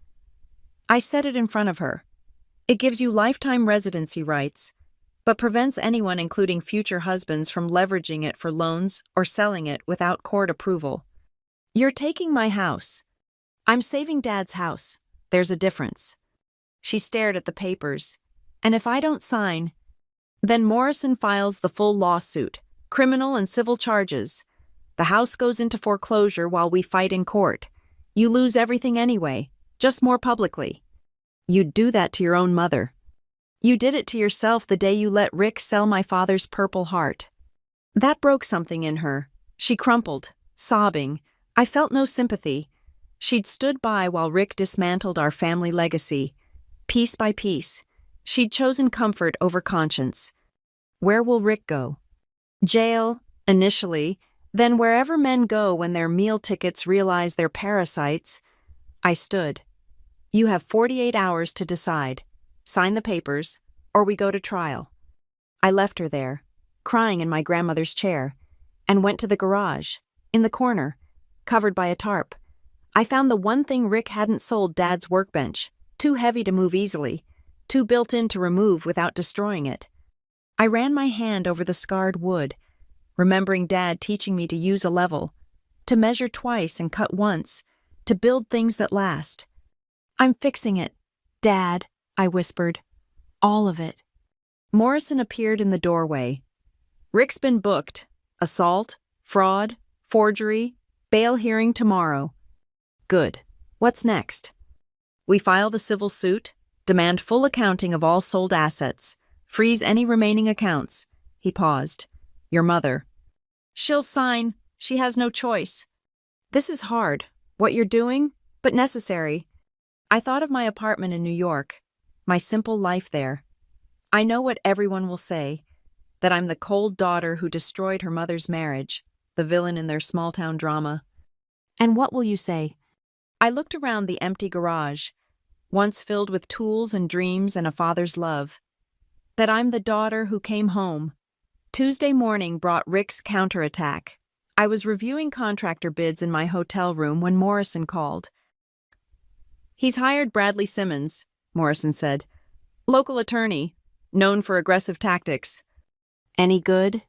I set it in front of her. It gives you lifetime residency rights, but prevents anyone, including future husbands, from leveraging it for loans or selling it without court approval. You're taking my house. I'm saving Dad's house. There's a difference. She stared at the papers. And if I don't sign, then Morrison files the full lawsuit, criminal and civil charges. The house goes into foreclosure while we fight in court. You lose everything anyway, just more publicly. You'd do that to your own mother. You did it to yourself the day you let Rick sell my father's Purple Heart. That broke something in her. She crumpled, sobbing. I felt no sympathy. She'd stood by while Rick dismantled our family legacy. Piece by piece, she'd chosen comfort over conscience. Where will Rick go? Jail, initially, then wherever men go when their meal tickets realize they're parasites. I stood. You have 48 hours to decide. Sign the papers, or we go to trial. I left her there, crying in my grandmother's chair, and went to the garage, in the corner, covered by a tarp. I found the one thing Rick hadn't sold, Dad's workbench, too heavy to move easily, too built in to remove without destroying it. I ran my hand over the scarred wood, remembering Dad teaching me to use a level, to measure twice and cut once, to build things that last. I'm fixing it, Dad, I whispered. All of it. Morrison appeared in the doorway. Rick's been booked. Assault, fraud, forgery, bail hearing tomorrow. Good. What's next? We file the civil suit, demand full accounting of all sold assets, freeze any remaining accounts. He paused. Your mother. She'll sign. She has no choice. This is hard, what you're doing, but necessary. I thought of my apartment in New York, my simple life there. I know what everyone will say, that I'm the cold daughter who destroyed her mother's marriage, the villain in their small-town drama. And what will you say? I looked around the empty garage, once filled with tools and dreams and a father's love. That I'm the daughter who came home. Tuesday morning brought Rick's counterattack. I was reviewing contractor bids in my hotel room when Morrison called. He's hired Bradley Simmons, Morrison said. Local attorney, known for aggressive tactics. Any good?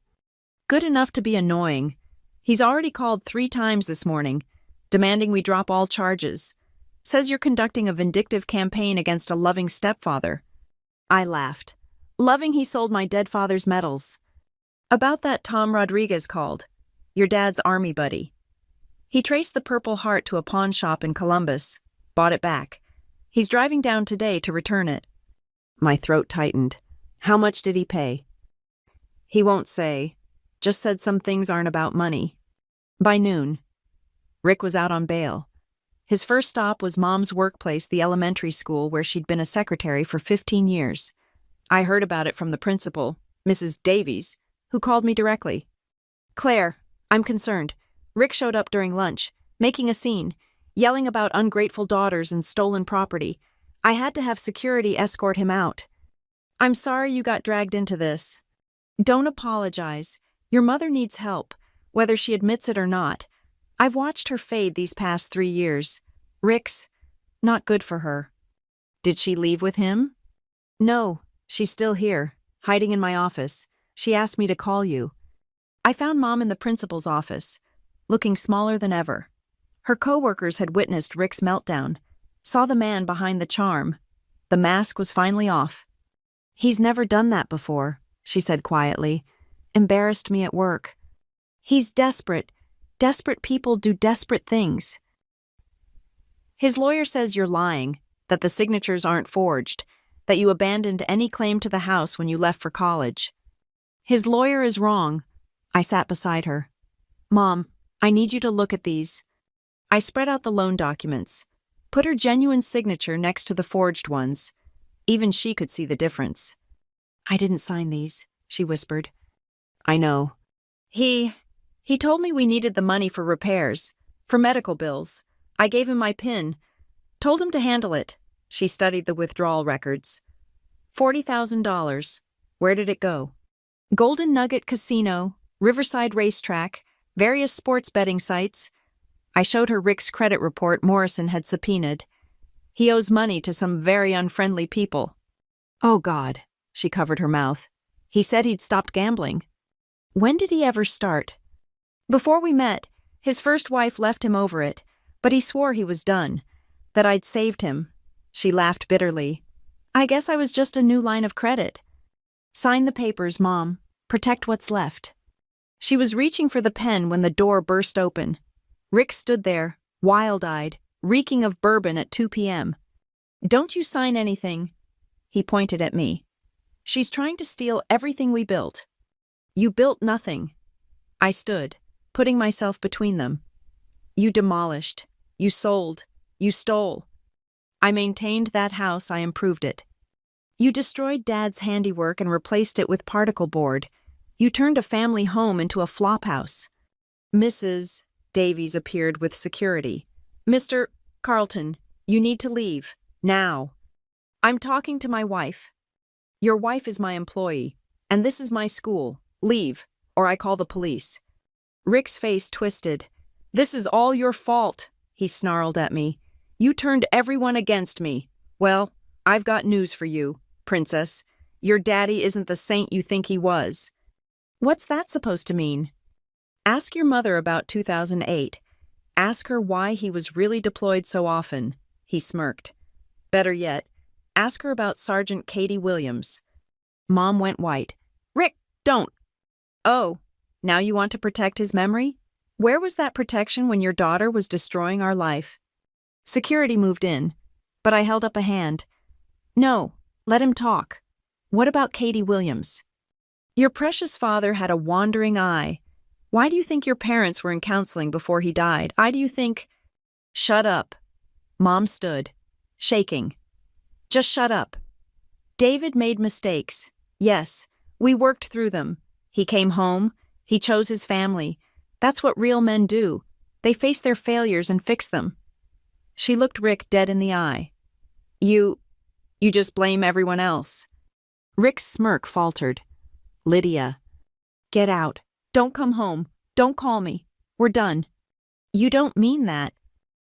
Good enough to be annoying. He's already called 3 times this morning, demanding we drop all charges. Says you're conducting a vindictive campaign against a loving stepfather. I laughed. Loving he sold my dead father's medals. About that Tom Rodriguez called, your dad's army buddy. He traced the Purple Heart to a pawn shop in Columbus, bought it back. He's driving down today to return it. My throat tightened. How much did he pay? He won't say. Just said some things aren't about money. By noon, Rick was out on bail. His first stop was Mom's workplace, the elementary school where she'd been a secretary for 15 years. I heard about it from the principal, Mrs. Davies, who called me directly. Claire, I'm concerned. Rick showed up during lunch, making a scene, yelling about ungrateful daughters and stolen property. I had to have security escort him out. I'm sorry you got dragged into this. Don't apologize. Your mother needs help, whether she admits it or not. I've watched her fade these past 3 years. Rick's not good for her. Did she leave with him? No, she's still here, hiding in my office. She asked me to call you. I found Mom in the principal's office, looking smaller than ever. Her coworkers had witnessed Rick's meltdown, saw the man behind the charm. The mask was finally off. He's never done that before, she said quietly. Embarrassed me at work. He's desperate. Desperate people do desperate things. His lawyer says you're lying, that the signatures aren't forged, that you abandoned any claim to the house when you left for college. His lawyer is wrong. I sat beside her. Mom, I need you to look at these. I spread out the loan documents, put her genuine signature next to the forged ones. Even she could see the difference. I didn't sign these, she whispered. I know. He told me we needed the money for repairs, for medical bills. I gave him my PIN, told him to handle it. She studied the withdrawal records. $40,000. Where did it go? Golden Nugget Casino, Riverside Racetrack, various sports betting sites. I showed her Rick's credit report Morrison had subpoenaed. He owes money to some very unfriendly people. Oh, God, she covered her mouth. He said he'd stopped gambling. When did he ever start? Before we met, his first wife left him over it, but he swore he was done, that I'd saved him. She laughed bitterly. I guess I was just a new line of credit. Sign the papers, Mom. Protect what's left. She was reaching for the pen when the door burst open. Rick stood there, wild-eyed, reeking of bourbon at 2 p.m. Don't you sign anything. He pointed at me. She's trying to steal everything we built. You built nothing. I stood, putting myself between them. You demolished. You sold. You stole. I maintained that house, I improved it. You destroyed Dad's handiwork and replaced it with particle board. You turned a family home into a flophouse. Mrs. Davies appeared with security. Mr. Carlton, you need to leave. Now. I'm talking to my wife. Your wife is my employee, and this is my school. Leave, or I call the police. Rick's face twisted. This is all your fault, he snarled at me. You turned everyone against me. Well, I've got news for you, Princess. Your daddy isn't the saint you think he was. What's that supposed to mean? Ask your mother about 2008. Ask her why he was really deployed so often, he smirked. Better yet, ask her about Sergeant Katie Williams. Mom went white. Rick, don't. Oh, now you want to protect his memory? Where was that protection when your daughter was destroying our life? Security moved in, but I held up a hand. No, let him talk. What about Katie Williams? Your precious father had a wandering eye. Why do you think your parents were in counseling before he died? Why do you think... Shut up. Mom stood, shaking. Just shut up. David made mistakes. Yes, we worked through them. He came home. He chose his family. That's what real men do. They face their failures and fix them. She looked Rick dead in the eye. You just blame everyone else. Rick's smirk faltered. Lydia. Get out. Don't come home. Don't call me. We're done. You don't mean that.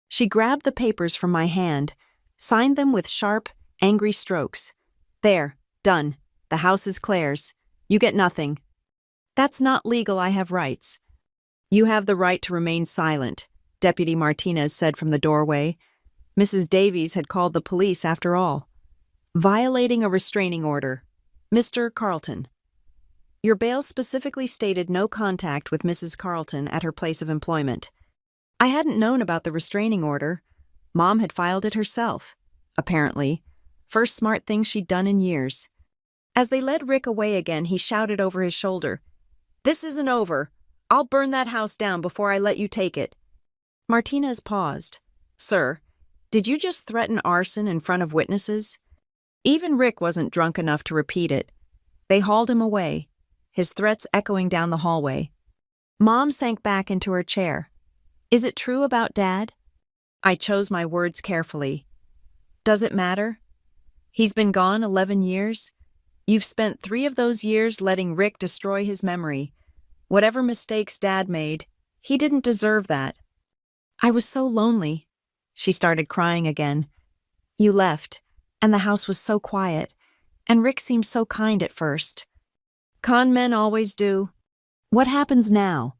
She grabbed the papers from my hand, signed them with sharp, angry strokes. There, done. The house is Claire's. You get nothing. That's not legal. I have rights. You have the right to remain silent, Deputy Martinez said from the doorway. Mrs. Davies had called the police after all. Violating a restraining order. Mr. Carlton. Your bail specifically stated no contact with Mrs. Carlton at her place of employment. I hadn't known about the restraining order. Mom had filed it herself, apparently. First smart thing she'd done in years. As they led Rick away again, he shouted over his shoulder, "This isn't over. I'll burn that house down before I let you take it." Martinez paused. Sir, did you just threaten arson in front of witnesses? Even Rick wasn't drunk enough to repeat it. They hauled him away, his threats echoing down the hallway. Mom sank back into her chair. Is it true about Dad? I chose my words carefully. Does it matter? He's been gone 11 years. You've spent 3 of those years letting Rick destroy his memory. Whatever mistakes Dad made, he didn't deserve that. I was so lonely. She started crying again. You left, and the house was so quiet, and Rick seemed so kind at first. Con men always do. What happens now?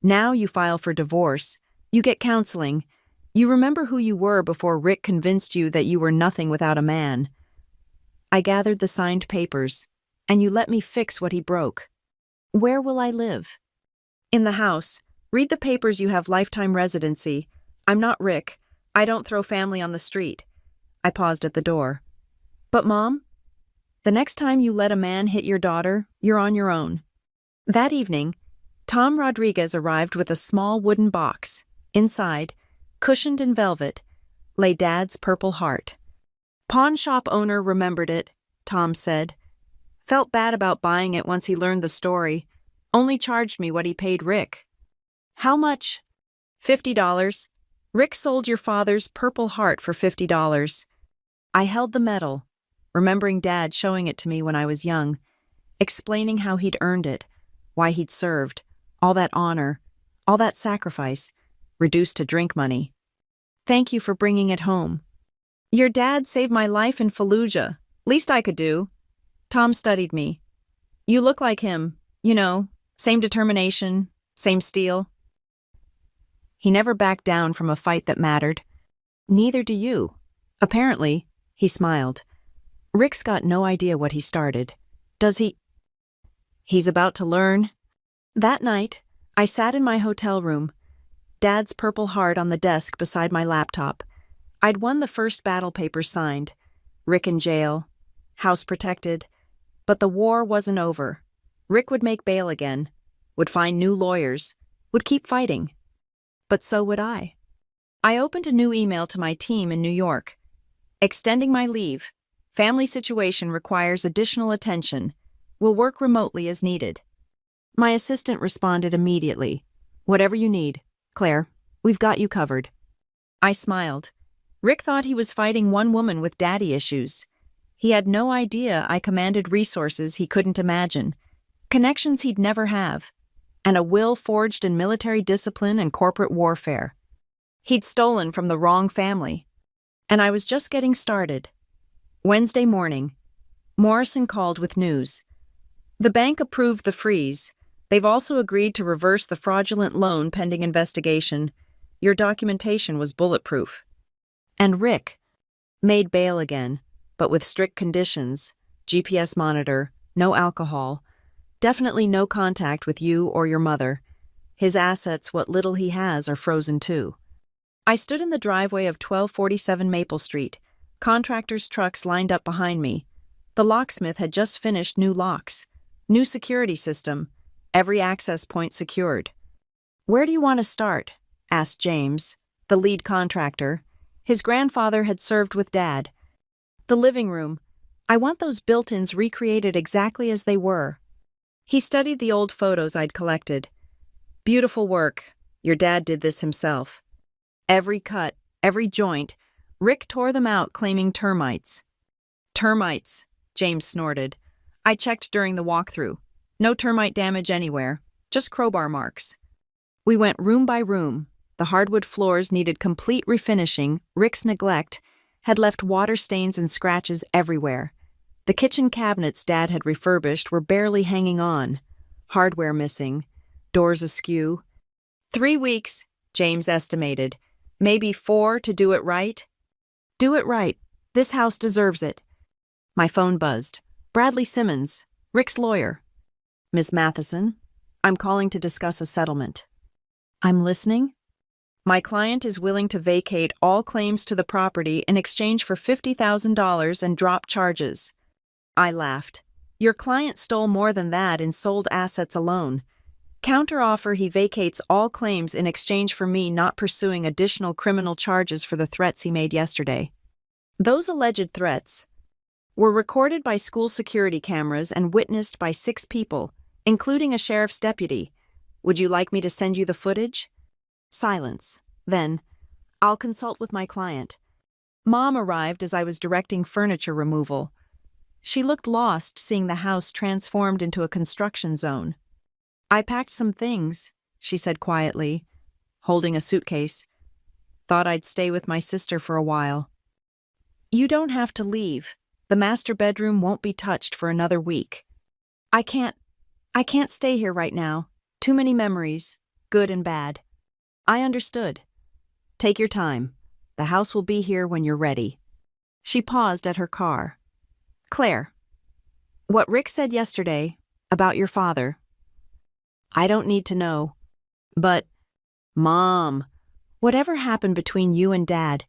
Now you file for divorce. You get counseling. You remember who you were before Rick convinced you that you were nothing without a man. I gathered the signed papers, and you let me fix what he broke. Where will I live? In the house. Read the papers. You have lifetime residency. I'm not Rick. I don't throw family on the street. I paused at the door. But Mom, the next time you let a man hit your daughter, you're on your own. That evening, Tom Rodriguez arrived with a small wooden box. Inside, cushioned in velvet, lay Dad's purple heart. Pawn shop owner remembered it, Tom said. Felt bad about buying it once he learned the story. Only charged me what he paid Rick. How much? $50. Rick sold your father's purple heart for $50. I held the medal, remembering Dad showing it to me when I was young, explaining how he'd earned it, why he'd served, all that honor, all that sacrifice, reduced to drink money. Thank you for bringing it home. Your dad saved my life in Fallujah. Least I could do. Tom studied me. You look like him, same determination, same steel. He never backed down from a fight that mattered. Neither do you. Apparently, he smiled. Rick's got no idea what he started. Does he? He's about to learn. That night, I sat in my hotel room, Dad's purple heart on the desk beside my laptop. I'd won the first battle papers signed. Rick in jail, house protected. But the war wasn't over. Rick would make bail again, would find new lawyers, would keep fighting. But so would I. I opened a new email to my team in New York. Extending my leave. Family situation requires additional attention. Will work remotely as needed. My assistant responded immediately. Whatever you need, Claire, we've got you covered. I smiled. Rick thought he was fighting one woman with daddy issues. He had no idea I commanded resources he couldn't imagine, connections he'd never have, and a will forged in military discipline and corporate warfare. He'd stolen from the wrong family. And I was just getting started. Wednesday morning, Morrison called with news. The bank approved the freeze. They've also agreed to reverse the fraudulent loan pending investigation. Your documentation was bulletproof. And Rick made bail again, but with strict conditions, GPS monitor, no alcohol, definitely no contact with you or your mother. His assets, what little he has, are frozen too. I stood in the driveway of 1247 Maple Street, contractors' trucks lined up behind me. The locksmith had just finished new locks, new security system, every access point secured. Where do you want to start? Asked James, the lead contractor. His grandfather had served with Dad. The living room. I want those built-ins recreated exactly as they were. He studied the old photos I'd collected. Beautiful work. Your dad did this himself. Every cut, every joint, Rick tore them out claiming termites. Termites, James snorted. I checked during the walkthrough. No termite damage anywhere, just crowbar marks. We went room by room. The hardwood floors needed complete refinishing. Rick's neglect had left water stains and scratches everywhere. The kitchen cabinets Dad had refurbished were barely hanging on. Hardware missing, doors askew. 3 weeks, James estimated. Maybe 4 to do it right. Do it right. This house deserves it. My phone buzzed. Bradley Simmons, Rick's lawyer. Miss Matheson, I'm calling to discuss a settlement. I'm listening. My client is willing to vacate all claims to the property in exchange for $50,000 and drop charges. I laughed. Your client stole more than that in sold assets alone. Counteroffer, he vacates all claims in exchange for me not pursuing additional criminal charges for the threats he made yesterday. Those alleged threats were recorded by school security cameras and witnessed by 6 people, including a sheriff's deputy. Would you like me to send you the footage? Silence. Then, I'll consult with my client. Mom arrived as I was directing furniture removal. She looked lost seeing the house transformed into a construction zone. I packed some things, she said quietly, holding a suitcase. Thought I'd stay with my sister for a while. You don't have to leave. The master bedroom won't be touched for another week. I can't stay here right now. Too many memories, good and bad. I understood. Take your time. The house will be here when you're ready. She paused at her car. Claire, what Rick said yesterday about your father, I don't need to know. But, Mom, whatever happened between you and Dad,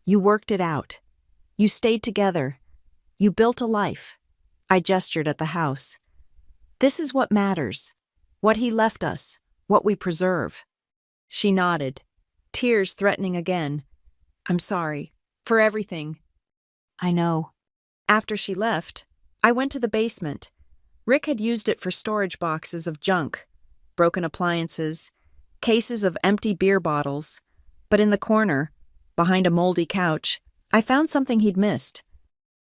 you worked it out. You stayed together. You built a life. I gestured at the house. This is what matters. What he left us, what we preserve. She nodded, tears threatening again. I'm sorry. For everything. I know. After she left, I went to the basement. Rick had used it for storage boxes of junk, broken appliances, cases of empty beer bottles. But in the corner, behind a moldy couch, I found something he'd missed.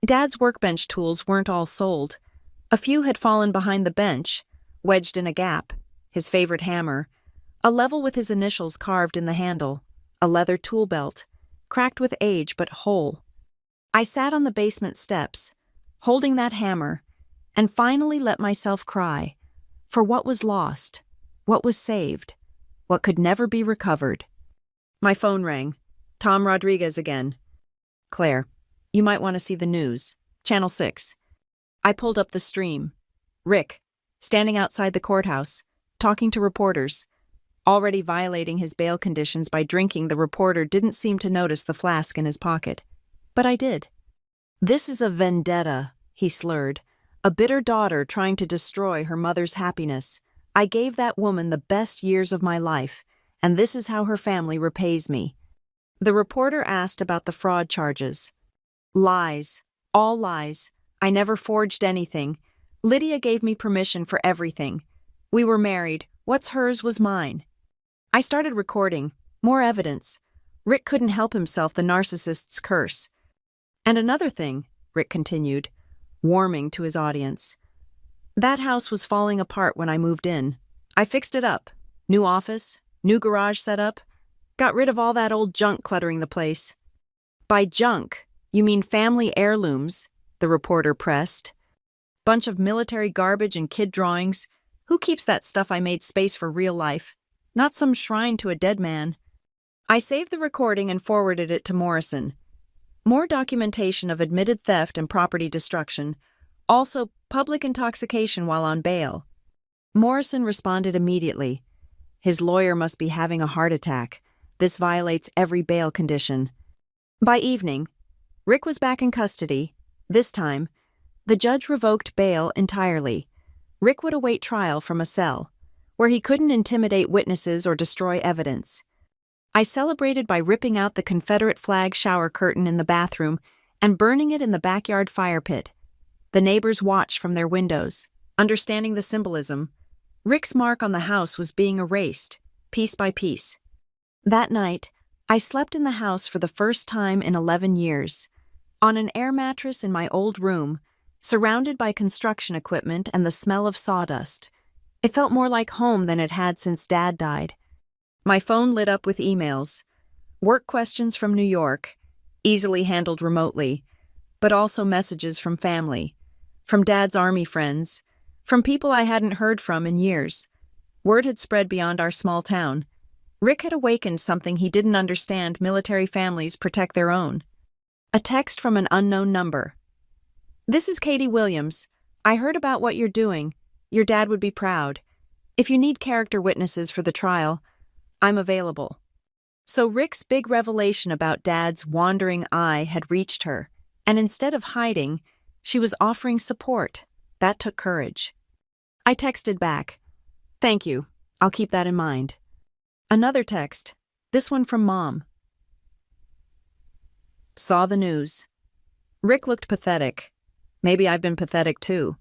Dad's workbench tools weren't all sold. A few had fallen behind the bench, wedged in a gap, his favorite hammer, a level with his initials carved in the handle, a leather tool belt, cracked with age but whole. I sat on the basement steps, holding that hammer, and finally let myself cry, for what was lost, what was saved, what could never be recovered. My phone rang. Tom Rodriguez again. Claire, you might want to see the news. Channel 6. I pulled up the stream. Rick, standing outside the courthouse, talking to reporters. Already violating his bail conditions by drinking, the reporter didn't seem to notice the flask in his pocket. But I did. This is a vendetta, he slurred. A bitter daughter trying to destroy her mother's happiness. I gave that woman the best years of my life, and this is how her family repays me. The reporter asked about the fraud charges. Lies. All lies. I never forged anything. Lydia gave me permission for everything. We were married. What's hers was mine. I started recording. More evidence. Rick couldn't help himself, the narcissist's curse. And another thing, Rick continued, warming to his audience. That house was falling apart when I moved in. I fixed it up. New office, new garage setup. Got rid of all that old junk cluttering the place. By junk, you mean family heirlooms, the reporter pressed. Bunch of military garbage and kid drawings. Who keeps that stuff? I made space for real life, not some shrine to a dead man. I saved the recording and forwarded it to Morrison. More documentation of admitted theft and property destruction, also public intoxication while on bail. Morrison responded immediately. His lawyer must be having a heart attack. This violates every bail condition. By evening, Rick was back in custody. This time, the judge revoked bail entirely. Rick would await trial from a cell, where he couldn't intimidate witnesses or destroy evidence. I celebrated by ripping out the Confederate flag shower curtain in the bathroom and burning it in the backyard fire pit. The neighbors watched from their windows, understanding the symbolism. Rick's mark on the house was being erased, piece by piece. That night, I slept in the house for the first time in 11 years, on an air mattress in my old room, surrounded by construction equipment and the smell of sawdust. It felt more like home than it had since Dad died. My phone lit up with emails, work questions from New York, easily handled remotely, but also messages from family, from Dad's army friends, from people I hadn't heard from in years. Word had spread beyond our small town. Rick had awakened something he didn't understand. Military families protect their own. A text from an unknown number. This is Katie Williams. I heard about what you're doing. Your dad would be proud. If you need character witnesses for the trial, I'm available. So Rick's big revelation about Dad's wandering eye had reached her, and instead of hiding, she was offering support. That took courage. I texted back, "Thank you. I'll keep that in mind." Another text, this one from Mom. Saw the news. Rick looked pathetic. Maybe I've been pathetic too.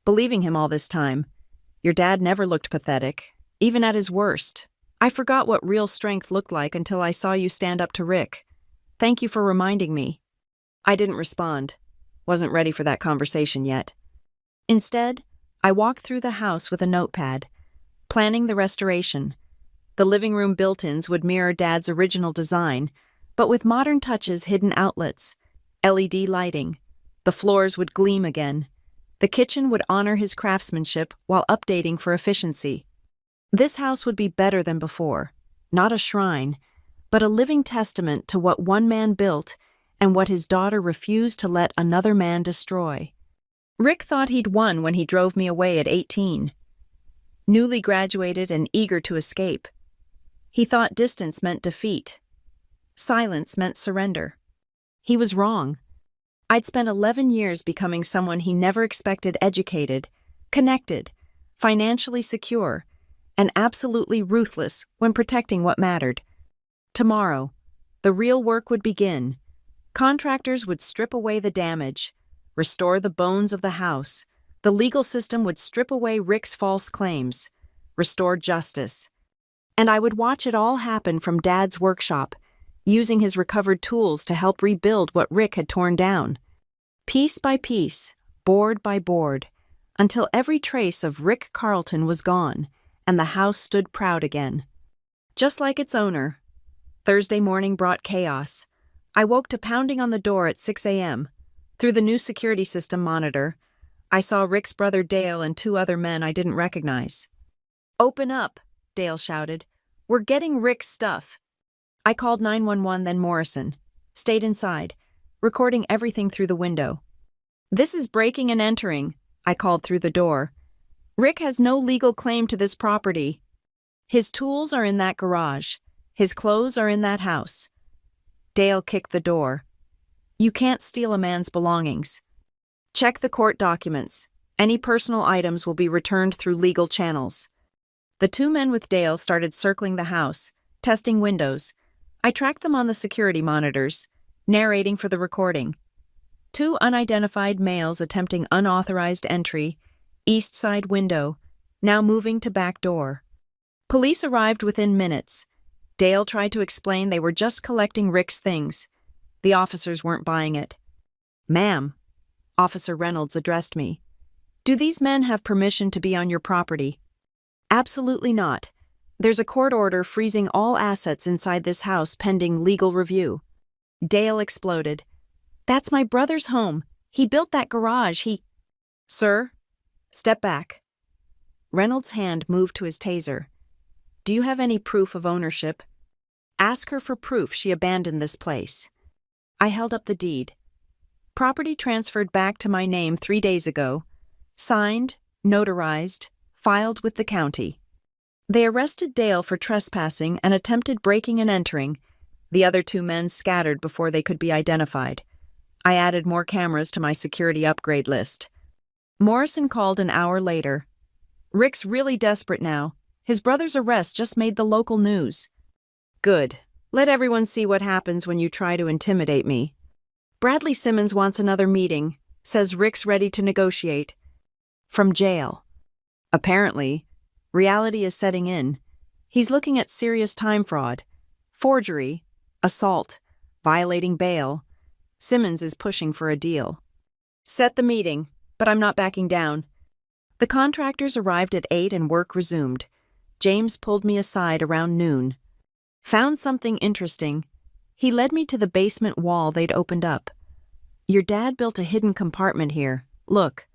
Believing him all this time. Your dad never looked pathetic, even at his worst. I forgot what real strength looked like until I saw you stand up to Rick. Thank you for reminding me. I didn't respond. Wasn't ready for that conversation yet. Instead, I walked through the house with a notepad, planning the restoration. The living room built-ins would mirror Dad's original design, but with modern touches, hidden outlets, LED lighting. The floors would gleam again. The kitchen would honor his craftsmanship while updating for efficiency. This house would be better than before, not a shrine, but a living testament to what one man built and what his daughter refused to let another man destroy. Rick thought he'd won when he drove me away at 18. Newly graduated and eager to escape. He thought distance meant defeat. Silence meant surrender. He was wrong. I'd spent 11 years becoming someone he never expected: educated, connected, financially secure, and absolutely ruthless when protecting what mattered. Tomorrow, the real work would begin. Contractors would strip away the damage, restore the bones of the house. The legal system would strip away Rick's false claims, restore justice. And I would watch it all happen from Dad's workshop, using his recovered tools to help rebuild what Rick had torn down. Piece by piece, board by board, until every trace of Rick Carlton was gone and the house stood proud again. Just like its owner. Thursday morning brought chaos. I woke to pounding on the door at 6 a.m. Through the new security system monitor, I saw Rick's brother Dale and two other men I didn't recognize. "Open up," Dale shouted. "We're getting Rick's stuff." I called 911, then Morrison. Stayed inside, recording everything through the window. "This is breaking and entering," I called through the door. "Rick has no legal claim to this property. His tools are in that garage. His clothes are in that house." Dale kicked the door. "You can't steal a man's belongings. Check the court documents. Any personal items will be returned through legal channels." The two men with Dale started circling the house, testing windows. I tracked them on the security monitors, narrating for the recording. Two unidentified males attempting unauthorized entry, east side window, now moving to back door. Police arrived within minutes. Dale tried to explain they were just collecting Rick's things. The officers weren't buying it. "Ma'am," Officer Reynolds addressed me, "do these men have permission to be on your property?" "Absolutely not. There's a court order freezing all assets inside this house pending legal review." Dale exploded. "That's my brother's home. He built that garage. Sir, step back." Reynolds' hand moved to his taser. "Do you have any proof of ownership? Ask her for proof she abandoned this place." I held up the deed. "Property transferred back to my name 3 days ago. Signed, notarized, filed with the county." They arrested Dale for trespassing and attempted breaking and entering. The other two men scattered before they could be identified. I added more cameras to my security upgrade list. Morrison called an hour later. "Rick's really desperate now. His brother's arrest just made the local news." "Good. Let everyone see what happens when you try to intimidate me." "Bradley Simmons wants another meeting. Says Rick's ready to negotiate." From jail. Apparently, reality is setting in. He's looking at serious time fraud, forgery, assault, violating bail. Simmons is pushing for a deal. "Set the meeting, but I'm not backing down." The contractors arrived at 8 and work resumed. James pulled me aside around noon. "Found something interesting." He led me to the basement wall they'd opened up. "Your dad built a hidden compartment here. Look."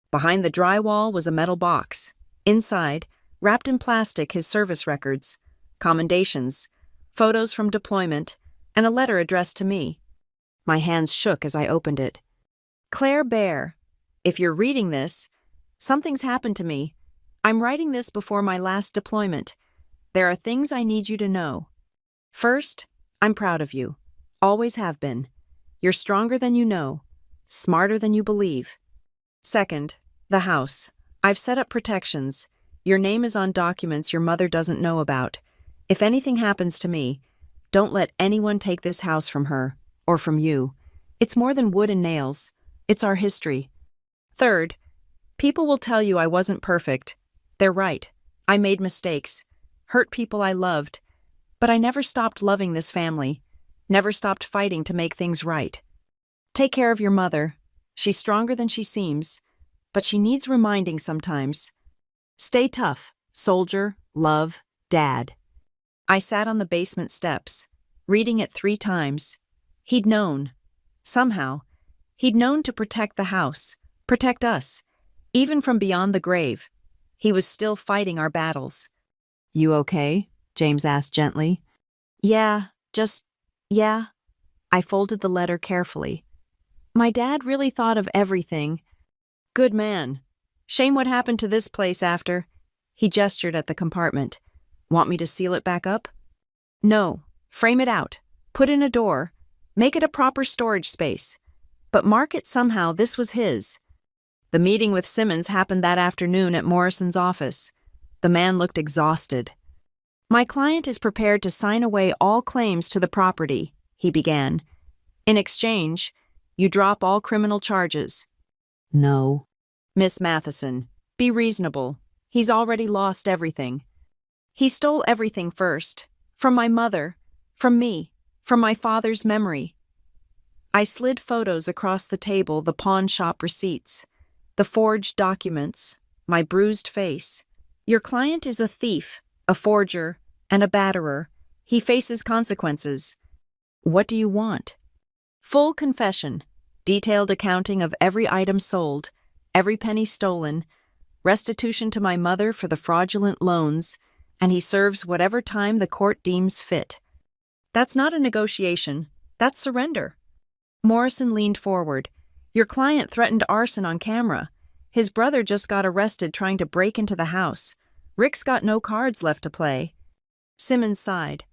Behind the drywall was a metal box. Inside, wrapped in plastic, his service records, commendations, photos from deployment, and a letter addressed to me. My hands shook as I opened it. "Claire Bear, if you're reading this, something's happened to me. I'm writing this before my last deployment. There are things I need you to know. First, I'm proud of you. Always have been. You're stronger than you know, smarter than you believe. Second, the house. I've set up protections. Your name is on documents your mother doesn't know about. If anything happens to me, don't let anyone take this house from her, or from you. It's more than wood and nails. It's our history. Third, people will tell you I wasn't perfect. They're right. I made mistakes, hurt people I loved, but I never stopped loving this family, never stopped fighting to make things right. Take care of your mother. She's stronger than she seems, but she needs reminding sometimes. Stay tough, soldier, love, Dad." I sat on the basement steps, reading it 3 times. He'd known. Somehow, he'd known to protect the house, protect us, even from beyond the grave. He was still fighting our battles. "You okay?" James asked gently. Yeah. I folded the letter carefully. My dad really thought of everything. Good man. Shame what happened to this place after. He gestured at the compartment. Want me to seal it back up? No. Frame it out. Put in a door. Make it a proper storage space. But mark it somehow this was his. The The meeting with Simmons happened that afternoon at Morrison's office. The man looked exhausted. "My client is prepared to sign away all claims to the property," he began. "In exchange, you drop all criminal charges." No. "Miss Matheson, be reasonable. He's already lost everything." "He stole everything first. From my mother, from me, from my father's memory." I slid photos across the table, the pawn shop receipts, the forged documents, my bruised face. "Your client is a thief, a forger, and a batterer. He faces consequences." "What do you want?" "Full confession, detailed accounting of every item sold, every penny stolen, restitution to my mother for the fraudulent loans, and he serves whatever time the court deems fit." "That's not a negotiation. That's surrender." Morrison leaned forward. "Your client threatened arson on camera. His brother just got arrested trying to break into the house. Rick's got no cards left to play." Simmons sighed.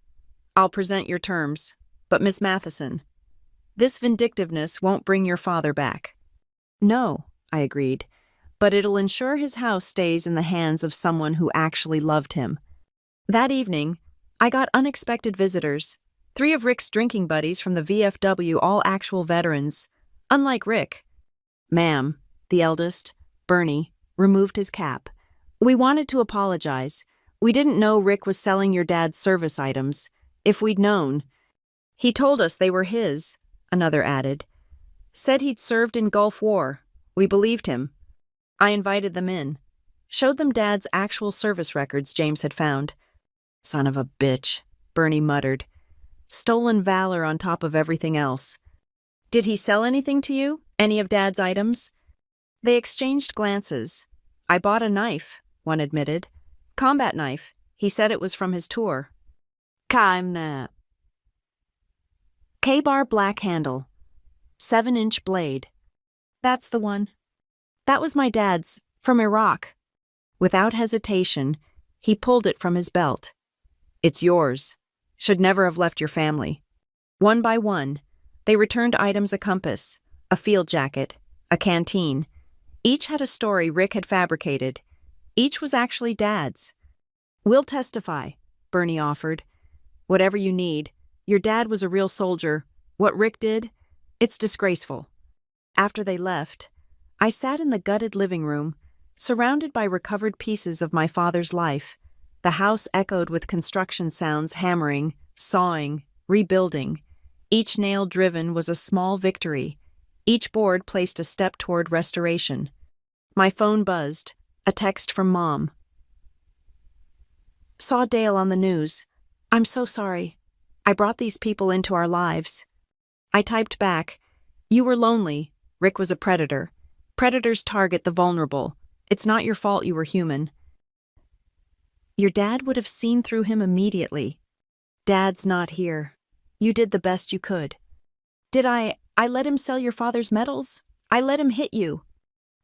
"I'll present your terms, but Miss Matheson, this vindictiveness won't bring your father back." "No," I agreed, "but it'll ensure his house stays in the hands of someone who actually loved him." That evening, I got unexpected visitors. 3 of Rick's drinking buddies from the VFW, all actual veterans. Unlike Rick. "Ma'am," the eldest, Bernie, removed his cap. "We wanted to apologize. We didn't know Rick was selling your dad's service items. If we'd known." "He told us they were his," another added. "Said he'd served in Gulf War. We believed him." I invited them in. Showed them Dad's actual service records James had found. "Son of a bitch," Bernie muttered. "Stolen valor on top of everything else." "Did he sell anything to you? Any of Dad's items?" They exchanged glances. "I bought a knife," one admitted. "Combat knife. He said it was from his tour." K-bar black handle. 7-inch blade. "That's the one." "That was my dad's, from Iraq." Without hesitation, he pulled it from his belt. "It's yours. Should never have left your family." One by one, they returned items: a compass, a field jacket, a canteen. Each had a story Rick had fabricated. Each was actually Dad's. "We'll testify," Bernie offered. "Whatever you need. Your dad was a real soldier. What Rick did, it's disgraceful." After they left, I sat in the gutted living room, surrounded by recovered pieces of my father's life. The house echoed with construction sounds: hammering, sawing, rebuilding. Each nail driven was a small victory. Each board placed a step toward restoration. My phone buzzed, a text from Mom. "Saw Dale on the news. I'm so sorry. I brought these people into our lives." I typed back, "You were lonely. Rick was a predator. Predators target the vulnerable. It's not your fault you were human." "Your dad would have seen through him immediately." "Dad's not here. You did the best you could." "Did I let him sell your father's medals? I let him hit you."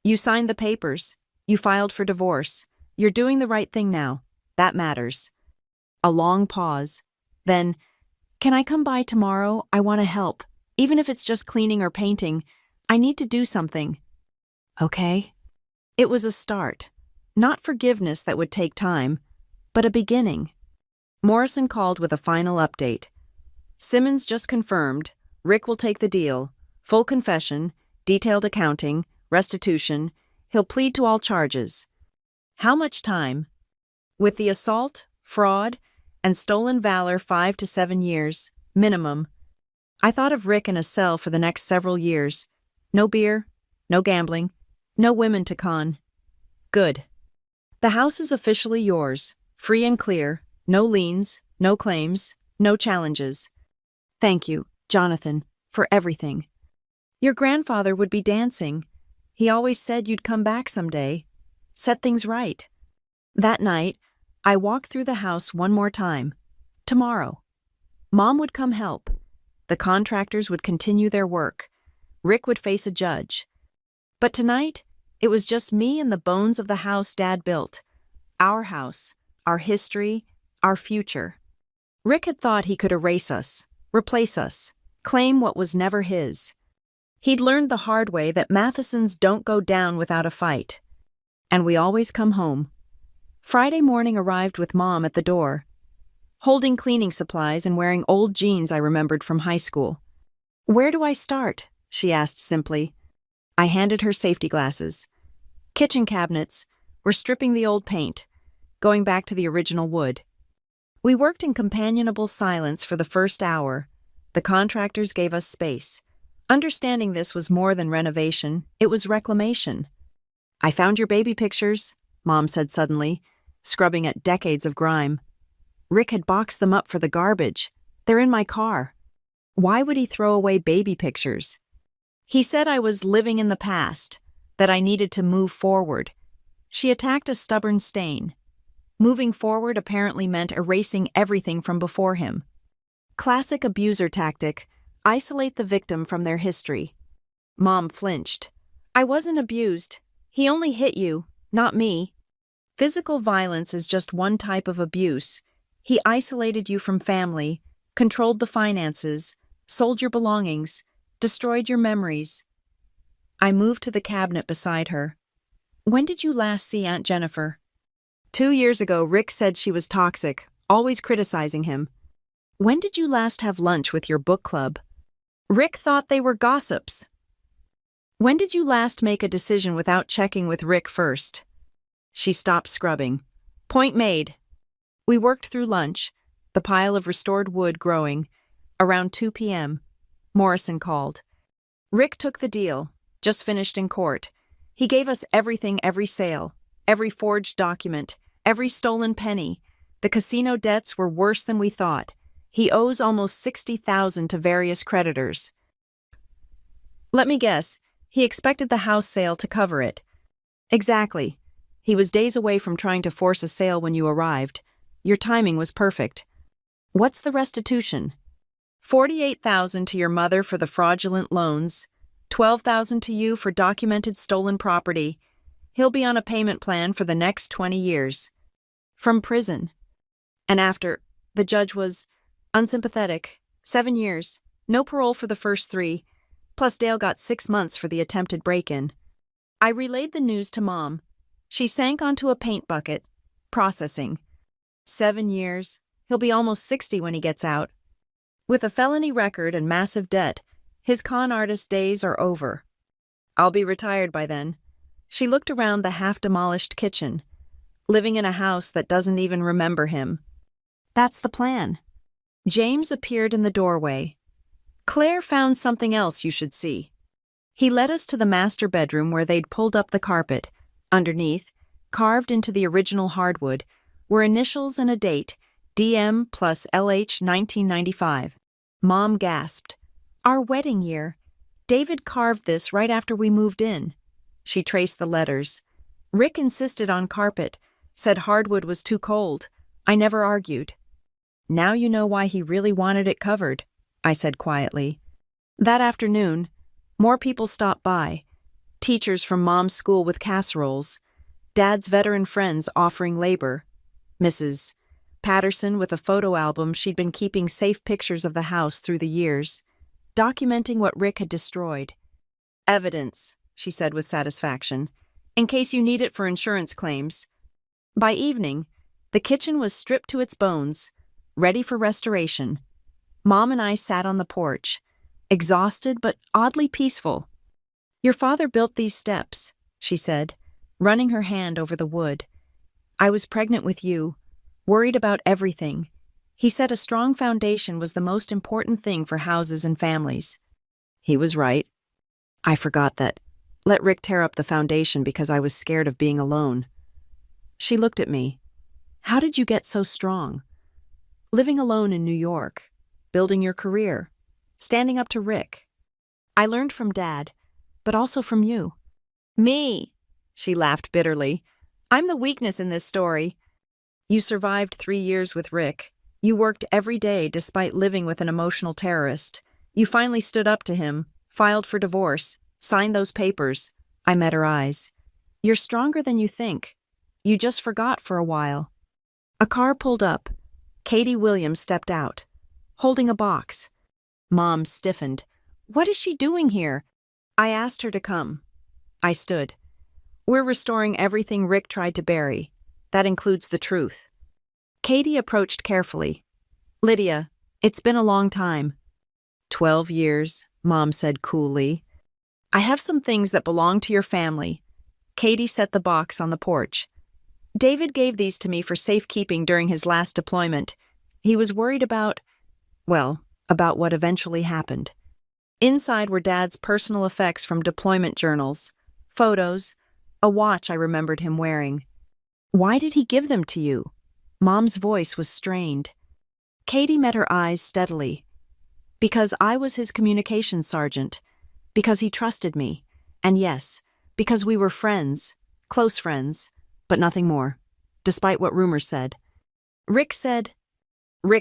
"You signed the papers. You filed for divorce. You're doing the right thing now. That matters." A long pause. Then, "Can I come by tomorrow? I want to help. Even if it's just cleaning or painting. I need to do something." "Okay." It was a start. Not forgiveness that would take time, but a beginning. Morrison called with a final update. "Simmons just confirmed. Rick will take the deal. Full confession, detailed accounting, restitution. He'll plead to all charges." "How much time?" "With the assault, fraud, and stolen valor, 5 to 7 years, minimum." I thought of Rick in a cell for the next several years. No beer, no gambling, no women to con. "Good. The house is officially yours, free and clear, no liens, no claims, no challenges." "Thank you, Jonathan, for everything." "Your grandfather would be dancing. He always said you'd come back someday. Set things right." That night, I walked through the house one more time. Tomorrow. Mom would come help. The contractors would continue their work. Rick would face a judge. But tonight, it was just me and the bones of the house Dad built. Our house, our history, our future. Rick had thought he could erase us, replace us, claim what was never his. He'd learned the hard way that Mathesons don't go down without a fight. And we always come home. Friday morning arrived with Mom at the door, holding cleaning supplies and wearing old jeans I remembered from high school. "Where do I start?" she asked simply. I handed her safety glasses. Kitchen cabinets. We're stripping the old paint, going back to the original wood. We worked in companionable silence for the first hour. The contractors gave us space. Understanding this was more than renovation, it was reclamation. "I found your baby pictures," Mom said suddenly, scrubbing at decades of grime. "Rick had boxed them up for the garbage. They're in my car." Why would he throw away baby pictures? He said I was living in the past, that I needed to move forward. She attacked a stubborn stain. Moving forward apparently meant erasing everything from before him. Classic abuser tactic: isolate the victim from their history. Mom flinched. "I wasn't abused. He only hit you, not me." Physical violence is just one type of abuse. He isolated you from family, controlled the finances, sold your belongings, destroyed your memories. I moved to the cabinet beside her. "When did you last see Aunt Jennifer?" 2 years ago, Rick said she was toxic, always criticizing him. "When did you last have lunch with your book club?" Rick thought they were gossips. "When did you last make a decision without checking with Rick first?" She stopped scrubbing. Point made. We worked through lunch, the pile of restored wood growing. Around 2 p.m., Morrison called. Rick took the deal, just finished in court. He gave us everything, every sale, every forged document, every stolen penny. The casino debts were worse than we thought. He owes almost $60,000 to various creditors. Let me guess, he expected the house sale to cover it. Exactly. He was days away from trying to force a sale when you arrived. Your timing was perfect. What's the restitution? $48,000 to your mother for the fraudulent loans, $12,000 to you for documented stolen property. He'll be on a payment plan for the next 20 years. From prison. And after, the judge was unsympathetic. 7 years, no parole for the first 3, plus Dale got 6 months for the attempted break-in. I relayed the news to Mom. She sank onto a paint bucket, processing. 7 years, he'll be almost 60 when he gets out. With a felony record and massive debt, his con artist days are over. I'll be retired by then. She looked around the half-demolished kitchen, living in a house that doesn't even remember him. That's the plan. James appeared in the doorway. Claire found something else you should see. He led us to the master bedroom where they'd pulled up the carpet. Underneath, carved into the original hardwood, were initials and a date, DM plus LH 1995. Mom gasped. Our wedding year. David carved this right after we moved in. She traced the letters. Rick insisted on carpet, said hardwood was too cold. I never argued. Now you know why he really wanted it covered, I said quietly. That afternoon, more people stopped by. Teachers from Mom's school with casseroles. Dad's veteran friends offering labor. Mrs. Patterson with a photo album she'd been keeping safe pictures of the house through the years, documenting what Rick had destroyed. Evidence, she said with satisfaction, in case you need it for insurance claims. By evening, the kitchen was stripped to its bones, ready for restoration. Mom and I sat on the porch, exhausted but oddly peaceful. Your father built these steps, she said, running her hand over the wood. I was pregnant with you, worried about everything. He said a strong foundation was the most important thing for houses and families. He was right. I forgot that. Let Rick tear up the foundation because I was scared of being alone. She looked at me. How did you get so strong? Living alone in New York, building your career, standing up to Rick. I learned from Dad, but also from you. Me, she laughed bitterly. I'm the weakness in this story. You survived 3 years with Rick. You worked every day despite living with an emotional terrorist. You finally stood up to him, filed for divorce, signed those papers. I met her eyes. You're stronger than you think. You just forgot for a while. A car pulled up. Katie Williams stepped out, holding a box. Mom stiffened. What is she doing here? I asked her to come. I stood. We're restoring everything Rick tried to bury. That includes the truth. Katie approached carefully. Lydia, it's been a long time. 12 years, Mom said coolly. I have some things that belong to your family. Katie set the box on the porch. David gave these to me for safekeeping during his last deployment. He was worried about what eventually happened. Inside were Dad's personal effects from deployment journals, photos, a watch I remembered him wearing. Why did he give them to you? Mom's voice was strained. Katie met her eyes steadily. Because I was his communications sergeant. Because he trusted me. And yes, because we were friends, close friends, but nothing more, despite what rumors said. Rick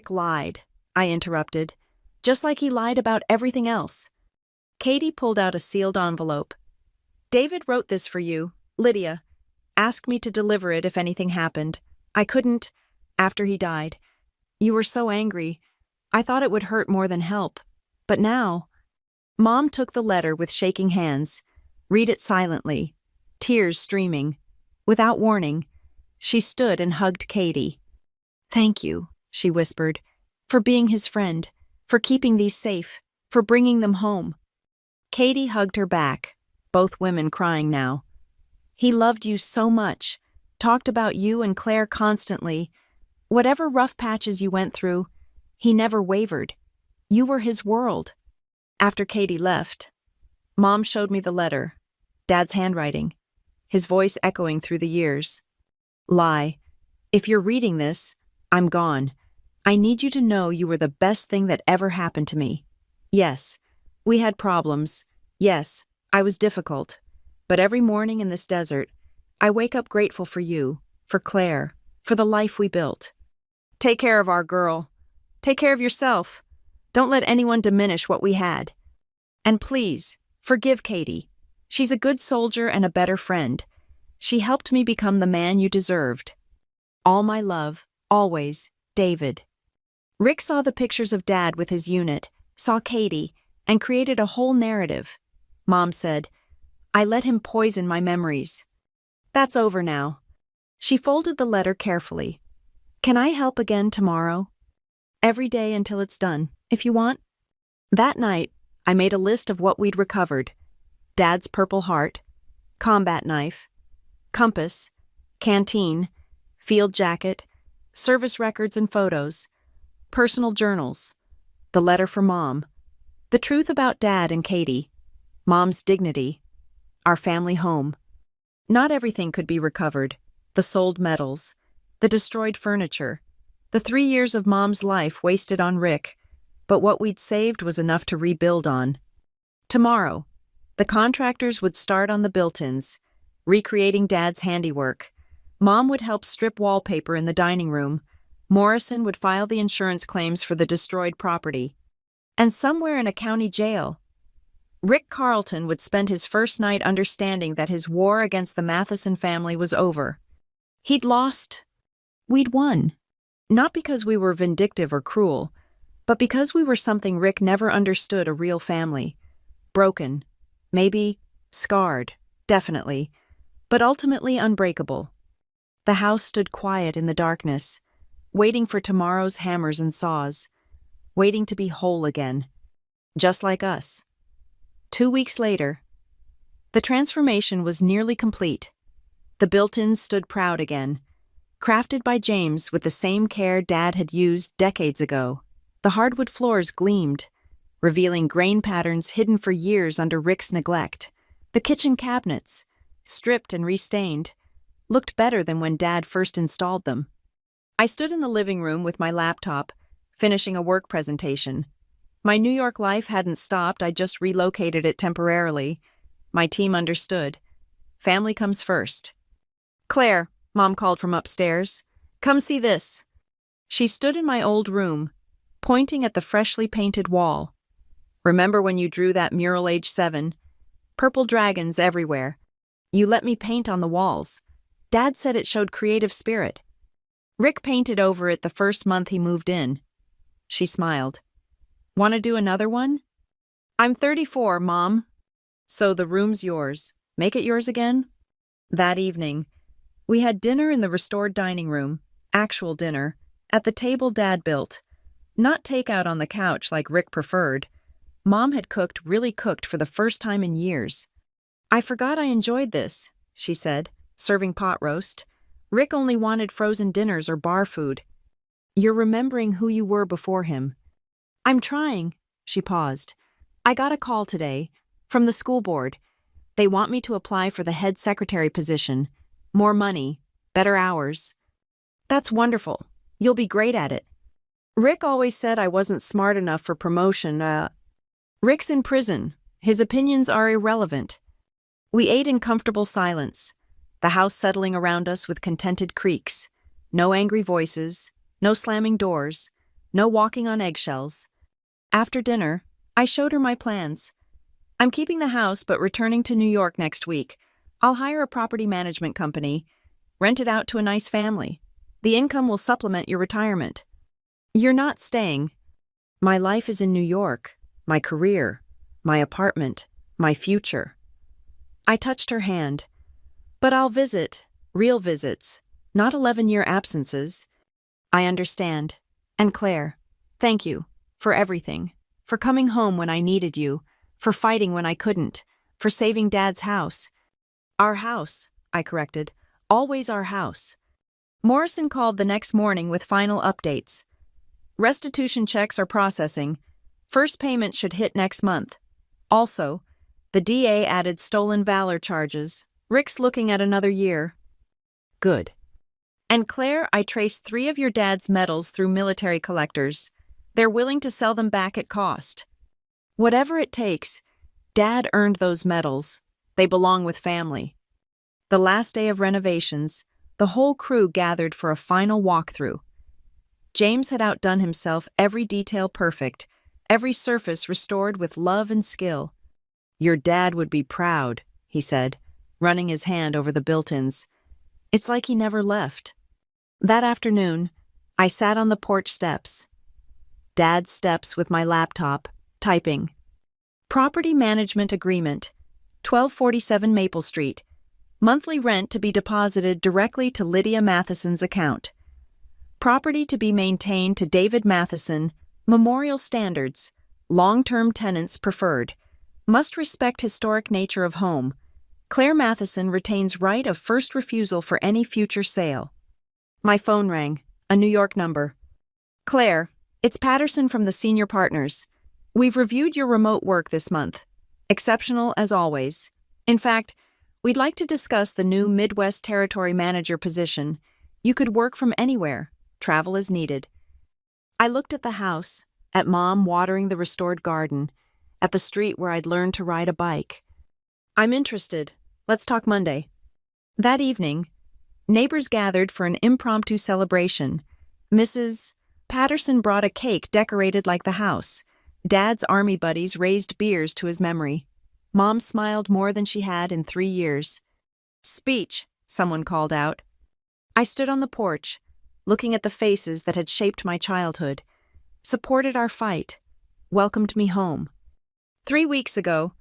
lied, I interrupted, just like he lied about everything else. Katie pulled out a sealed envelope. David wrote this for you, Lydia. Asked me to deliver it if anything happened. I couldn't, after he died. You were so angry. I thought it would hurt more than help. But now... Mom took the letter with shaking hands. Read it silently, tears streaming. Without warning, she stood and hugged Katie. Thank you, she whispered, for being his friend, for keeping these safe, for bringing them home. Katie hugged her back, both women crying now. He loved you so much, talked about you and Claire constantly. Whatever rough patches you went through, he never wavered. You were his world. After Katie left, Mom showed me the letter, Dad's handwriting, his voice echoing through the years. Lie, if you're reading this, I'm gone. I need you to know you were the best thing that ever happened to me. Yes, we had problems. Yes, I was difficult. But every morning in this desert, I wake up grateful for you, for Claire, for the life we built. Take care of our girl. Take care of yourself. Don't let anyone diminish what we had. And please, forgive Katie. She's a good soldier and a better friend. She helped me become the man you deserved. All my love, always, David. Rick saw the pictures of Dad with his unit, saw Katie, and created a whole narrative. Mom said, I let him poison my memories. That's over now. She folded the letter carefully. Can I help again tomorrow? Every day until it's done, if you want. That night, I made a list of what we'd recovered. Dad's Purple Heart, combat knife, compass, canteen, field jacket, service records and photos, personal journals, the letter for Mom, the truth about Dad and Katie, Mom's dignity, our family home. Not everything could be recovered. The sold medals, the destroyed furniture, the 3 years of Mom's life wasted on Rick, but what we'd saved was enough to rebuild on. Tomorrow, the contractors would start on the built-ins, recreating Dad's handiwork. Mom would help strip wallpaper in the dining room. Morrison would file the insurance claims for the destroyed property. And somewhere in a county jail, Rick Carlton would spend his first night understanding that his war against the Matheson family was over. He'd lost. We'd won. Not because we were vindictive or cruel, but because we were something Rick never understood: a real family. Broken, maybe scarred, definitely, but ultimately unbreakable. The house stood quiet in the darkness, waiting for tomorrow's hammers and saws, waiting to be whole again, just like us. 2 weeks later, the transformation was nearly complete. The built-ins stood proud again, crafted by James with the same care Dad had used decades ago. The hardwood floors gleamed, revealing grain patterns hidden for years under Rick's neglect. The kitchen cabinets, stripped and restained, looked better than when Dad first installed them. I stood in the living room with my laptop, finishing a work presentation. My New York life hadn't stopped, I just relocated it temporarily. My team understood. Family comes first. Claire, Mom called from upstairs. Come see this. She stood in my old room, pointing at the freshly painted wall. Remember when you drew that mural age 7? Purple dragons everywhere. You let me paint on the walls. Dad said it showed creative spirit. Rick painted over it the first month he moved in. She smiled. Want to do another one? I'm 34, Mom. So the room's yours. Make it yours again? That evening, we had dinner in the restored dining room, actual dinner, at the table Dad built. Not takeout on the couch like Rick preferred. Mom had really cooked for the first time in years. I forgot I enjoyed this, she said, serving pot roast. Rick only wanted frozen dinners or bar food. You're remembering who you were before him. I'm trying, she paused. I got a call today, from the school board. They want me to apply for the head secretary position. More money, better hours. That's wonderful. You'll be great at it. Rick always said I wasn't smart enough for promotion. Rick's in prison. His opinions are irrelevant. We ate in comfortable silence, the house settling around us with contented creaks. No angry voices, no slamming doors, no walking on eggshells. After dinner, I showed her my plans. I'm keeping the house but returning to New York next week. I'll hire a property management company, rent it out to a nice family. The income will supplement your retirement. You're not staying. My life is in New York, my career, my apartment, my future. I touched her hand. But I'll visit, real visits, not 11-year absences. I understand. And Claire, thank you for everything, for coming home when I needed you, for fighting when I couldn't, for saving Dad's house. Our house, I corrected, always our house. Morrison called the next morning with final updates. Restitution checks are processing. First payment should hit next month. Also, the DA added stolen valor charges. Rick's looking at another year. Good. And Claire, I traced 3 of your dad's medals through military collectors. They're willing to sell them back at cost. Whatever it takes, Dad earned those medals. They belong with family. The last day of renovations, the whole crew gathered for a final walkthrough. James had outdone himself, every detail perfect, every surface restored with love and skill. Your dad would be proud, he said, running his hand over the built-ins. It's like he never left. That afternoon, I sat on the porch steps. Dad's steps with my laptop, typing. Property management agreement, 1247 Maple Street. Monthly rent to be deposited directly to Lydia Matheson's account. Property to be maintained to David Matheson, memorial standards, long-term tenants preferred. Must respect historic nature of home. Claire Matheson retains right of first refusal for any future sale. My phone rang, a New York number. Claire, it's Patterson from the Senior Partners. We've reviewed your remote work this month. Exceptional as always. In fact, we'd like to discuss the new Midwest Territory Manager position. You could work from anywhere. Travel as needed. I looked at the house, at Mom watering the restored garden, at the street where I'd learned to ride a bike. I'm interested. Let's talk Monday. That evening, neighbors gathered for an impromptu celebration. Mrs. Patterson brought a cake decorated like the house. Dad's army buddies raised beers to his memory. Mom smiled more than she had in 3 years. Speech, someone called out. I stood on the porch, looking at the faces that had shaped my childhood, supported our fight, welcomed me home. 3 weeks ago,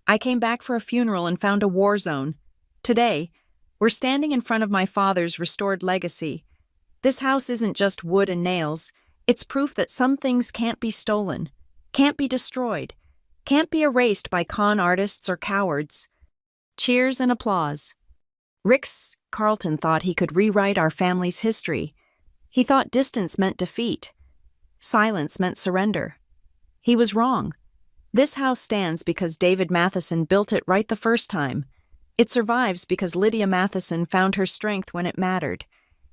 I came back for a funeral and found a war zone. Today, we're standing in front of my father's restored legacy. This house isn't just wood and nails. It's proof that some things can't be stolen, can't be destroyed, can't be erased by con artists or cowards. Cheers and applause. Rick's Carlton thought he could rewrite our family's history. He thought distance meant defeat. Silence meant surrender. He was wrong. This house stands because David Matheson built it right the first time. It survives because Lydia Matheson found her strength when it mattered.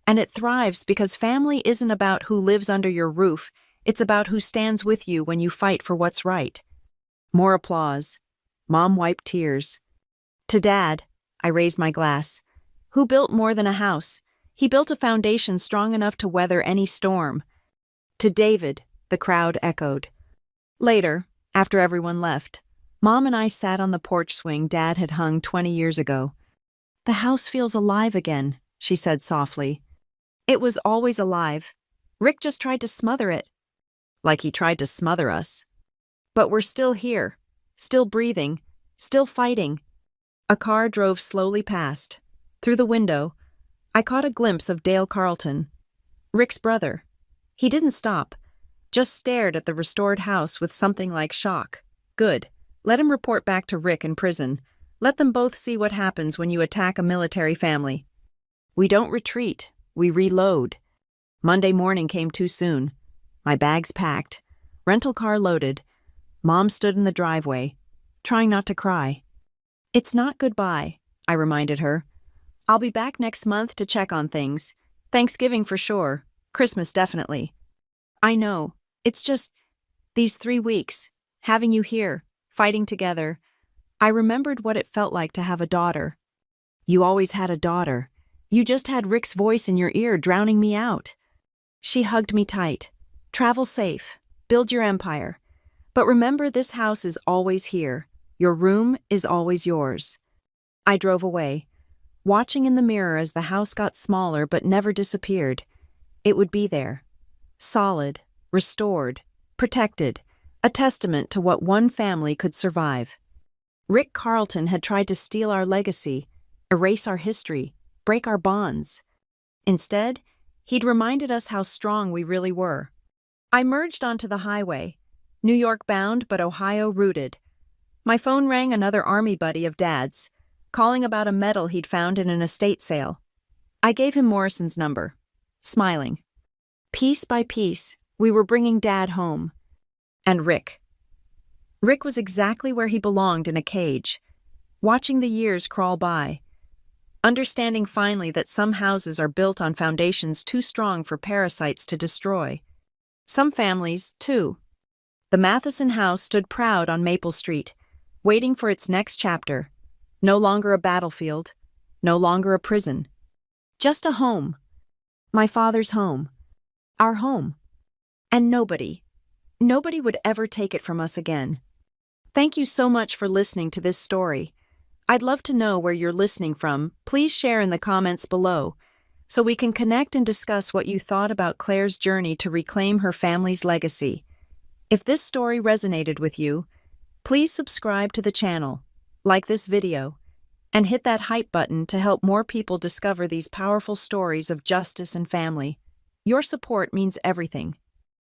And it thrives because family isn't about who lives under your roof, it's about who stands with you when you fight for what's right. More applause. Mom wiped tears. To Dad, I raised my glass. Who built more than a house? He built a foundation strong enough to weather any storm. To David, the crowd echoed. Later, after everyone left, Mom and I sat on the porch swing Dad had hung 20 years ago. The house feels alive again, she said softly. It was always alive. Rick just tried to smother it. Like he tried to smother us. But we're still here, still breathing, still fighting. A car drove slowly past. Through the window, I caught a glimpse of Dale Carlton, Rick's brother. He didn't stop, just stared at the restored house with something like shock. Good. Let him report back to Rick in prison. Let them both see what happens when you attack a military family. We don't retreat, we reload. Monday morning came too soon. My bags packed, rental car loaded. Mom stood in the driveway, trying not to cry. It's not goodbye, I reminded her. I'll be back next month to check on things. Thanksgiving for sure, Christmas definitely. I know, it's just these 3 weeks, having you here, fighting together. I remembered what it felt like to have a daughter. You always had a daughter. You just had Rick's voice in your ear drowning me out. She hugged me tight. Travel safe. Build your empire. But remember, this house is always here. Your room is always yours. I drove away, watching in the mirror as the house got smaller but never disappeared. It would be there. Solid, restored, protected, a testament to what one family could survive. Rick Carlton had tried to steal our legacy, erase our history, break our bonds. Instead, he'd reminded us how strong we really were. I merged onto the highway, New York bound but Ohio rooted. My phone rang, another army buddy of Dad's, calling about a medal he'd found in an estate sale. I gave him Morrison's number, smiling. Piece by piece, we were bringing Dad home. And Rick. Rick was exactly where he belonged, in a cage, watching the years crawl by, understanding finally that some houses are built on foundations too strong for parasites to destroy. Some families, too. The Matheson house stood proud on Maple Street, waiting for its next chapter. No longer a battlefield, no longer a prison. Just a home. My father's home. Our home. And nobody would ever take it from us again. Thank you so much for listening to this story. I'd love to know where you're listening from. Please share in the comments below so we can connect and discuss what you thought about Claire's journey to reclaim her family's legacy. If this story resonated with you, please subscribe to the channel, like this video, and hit that hype button to help more people discover these powerful stories of justice and family. Your support means everything.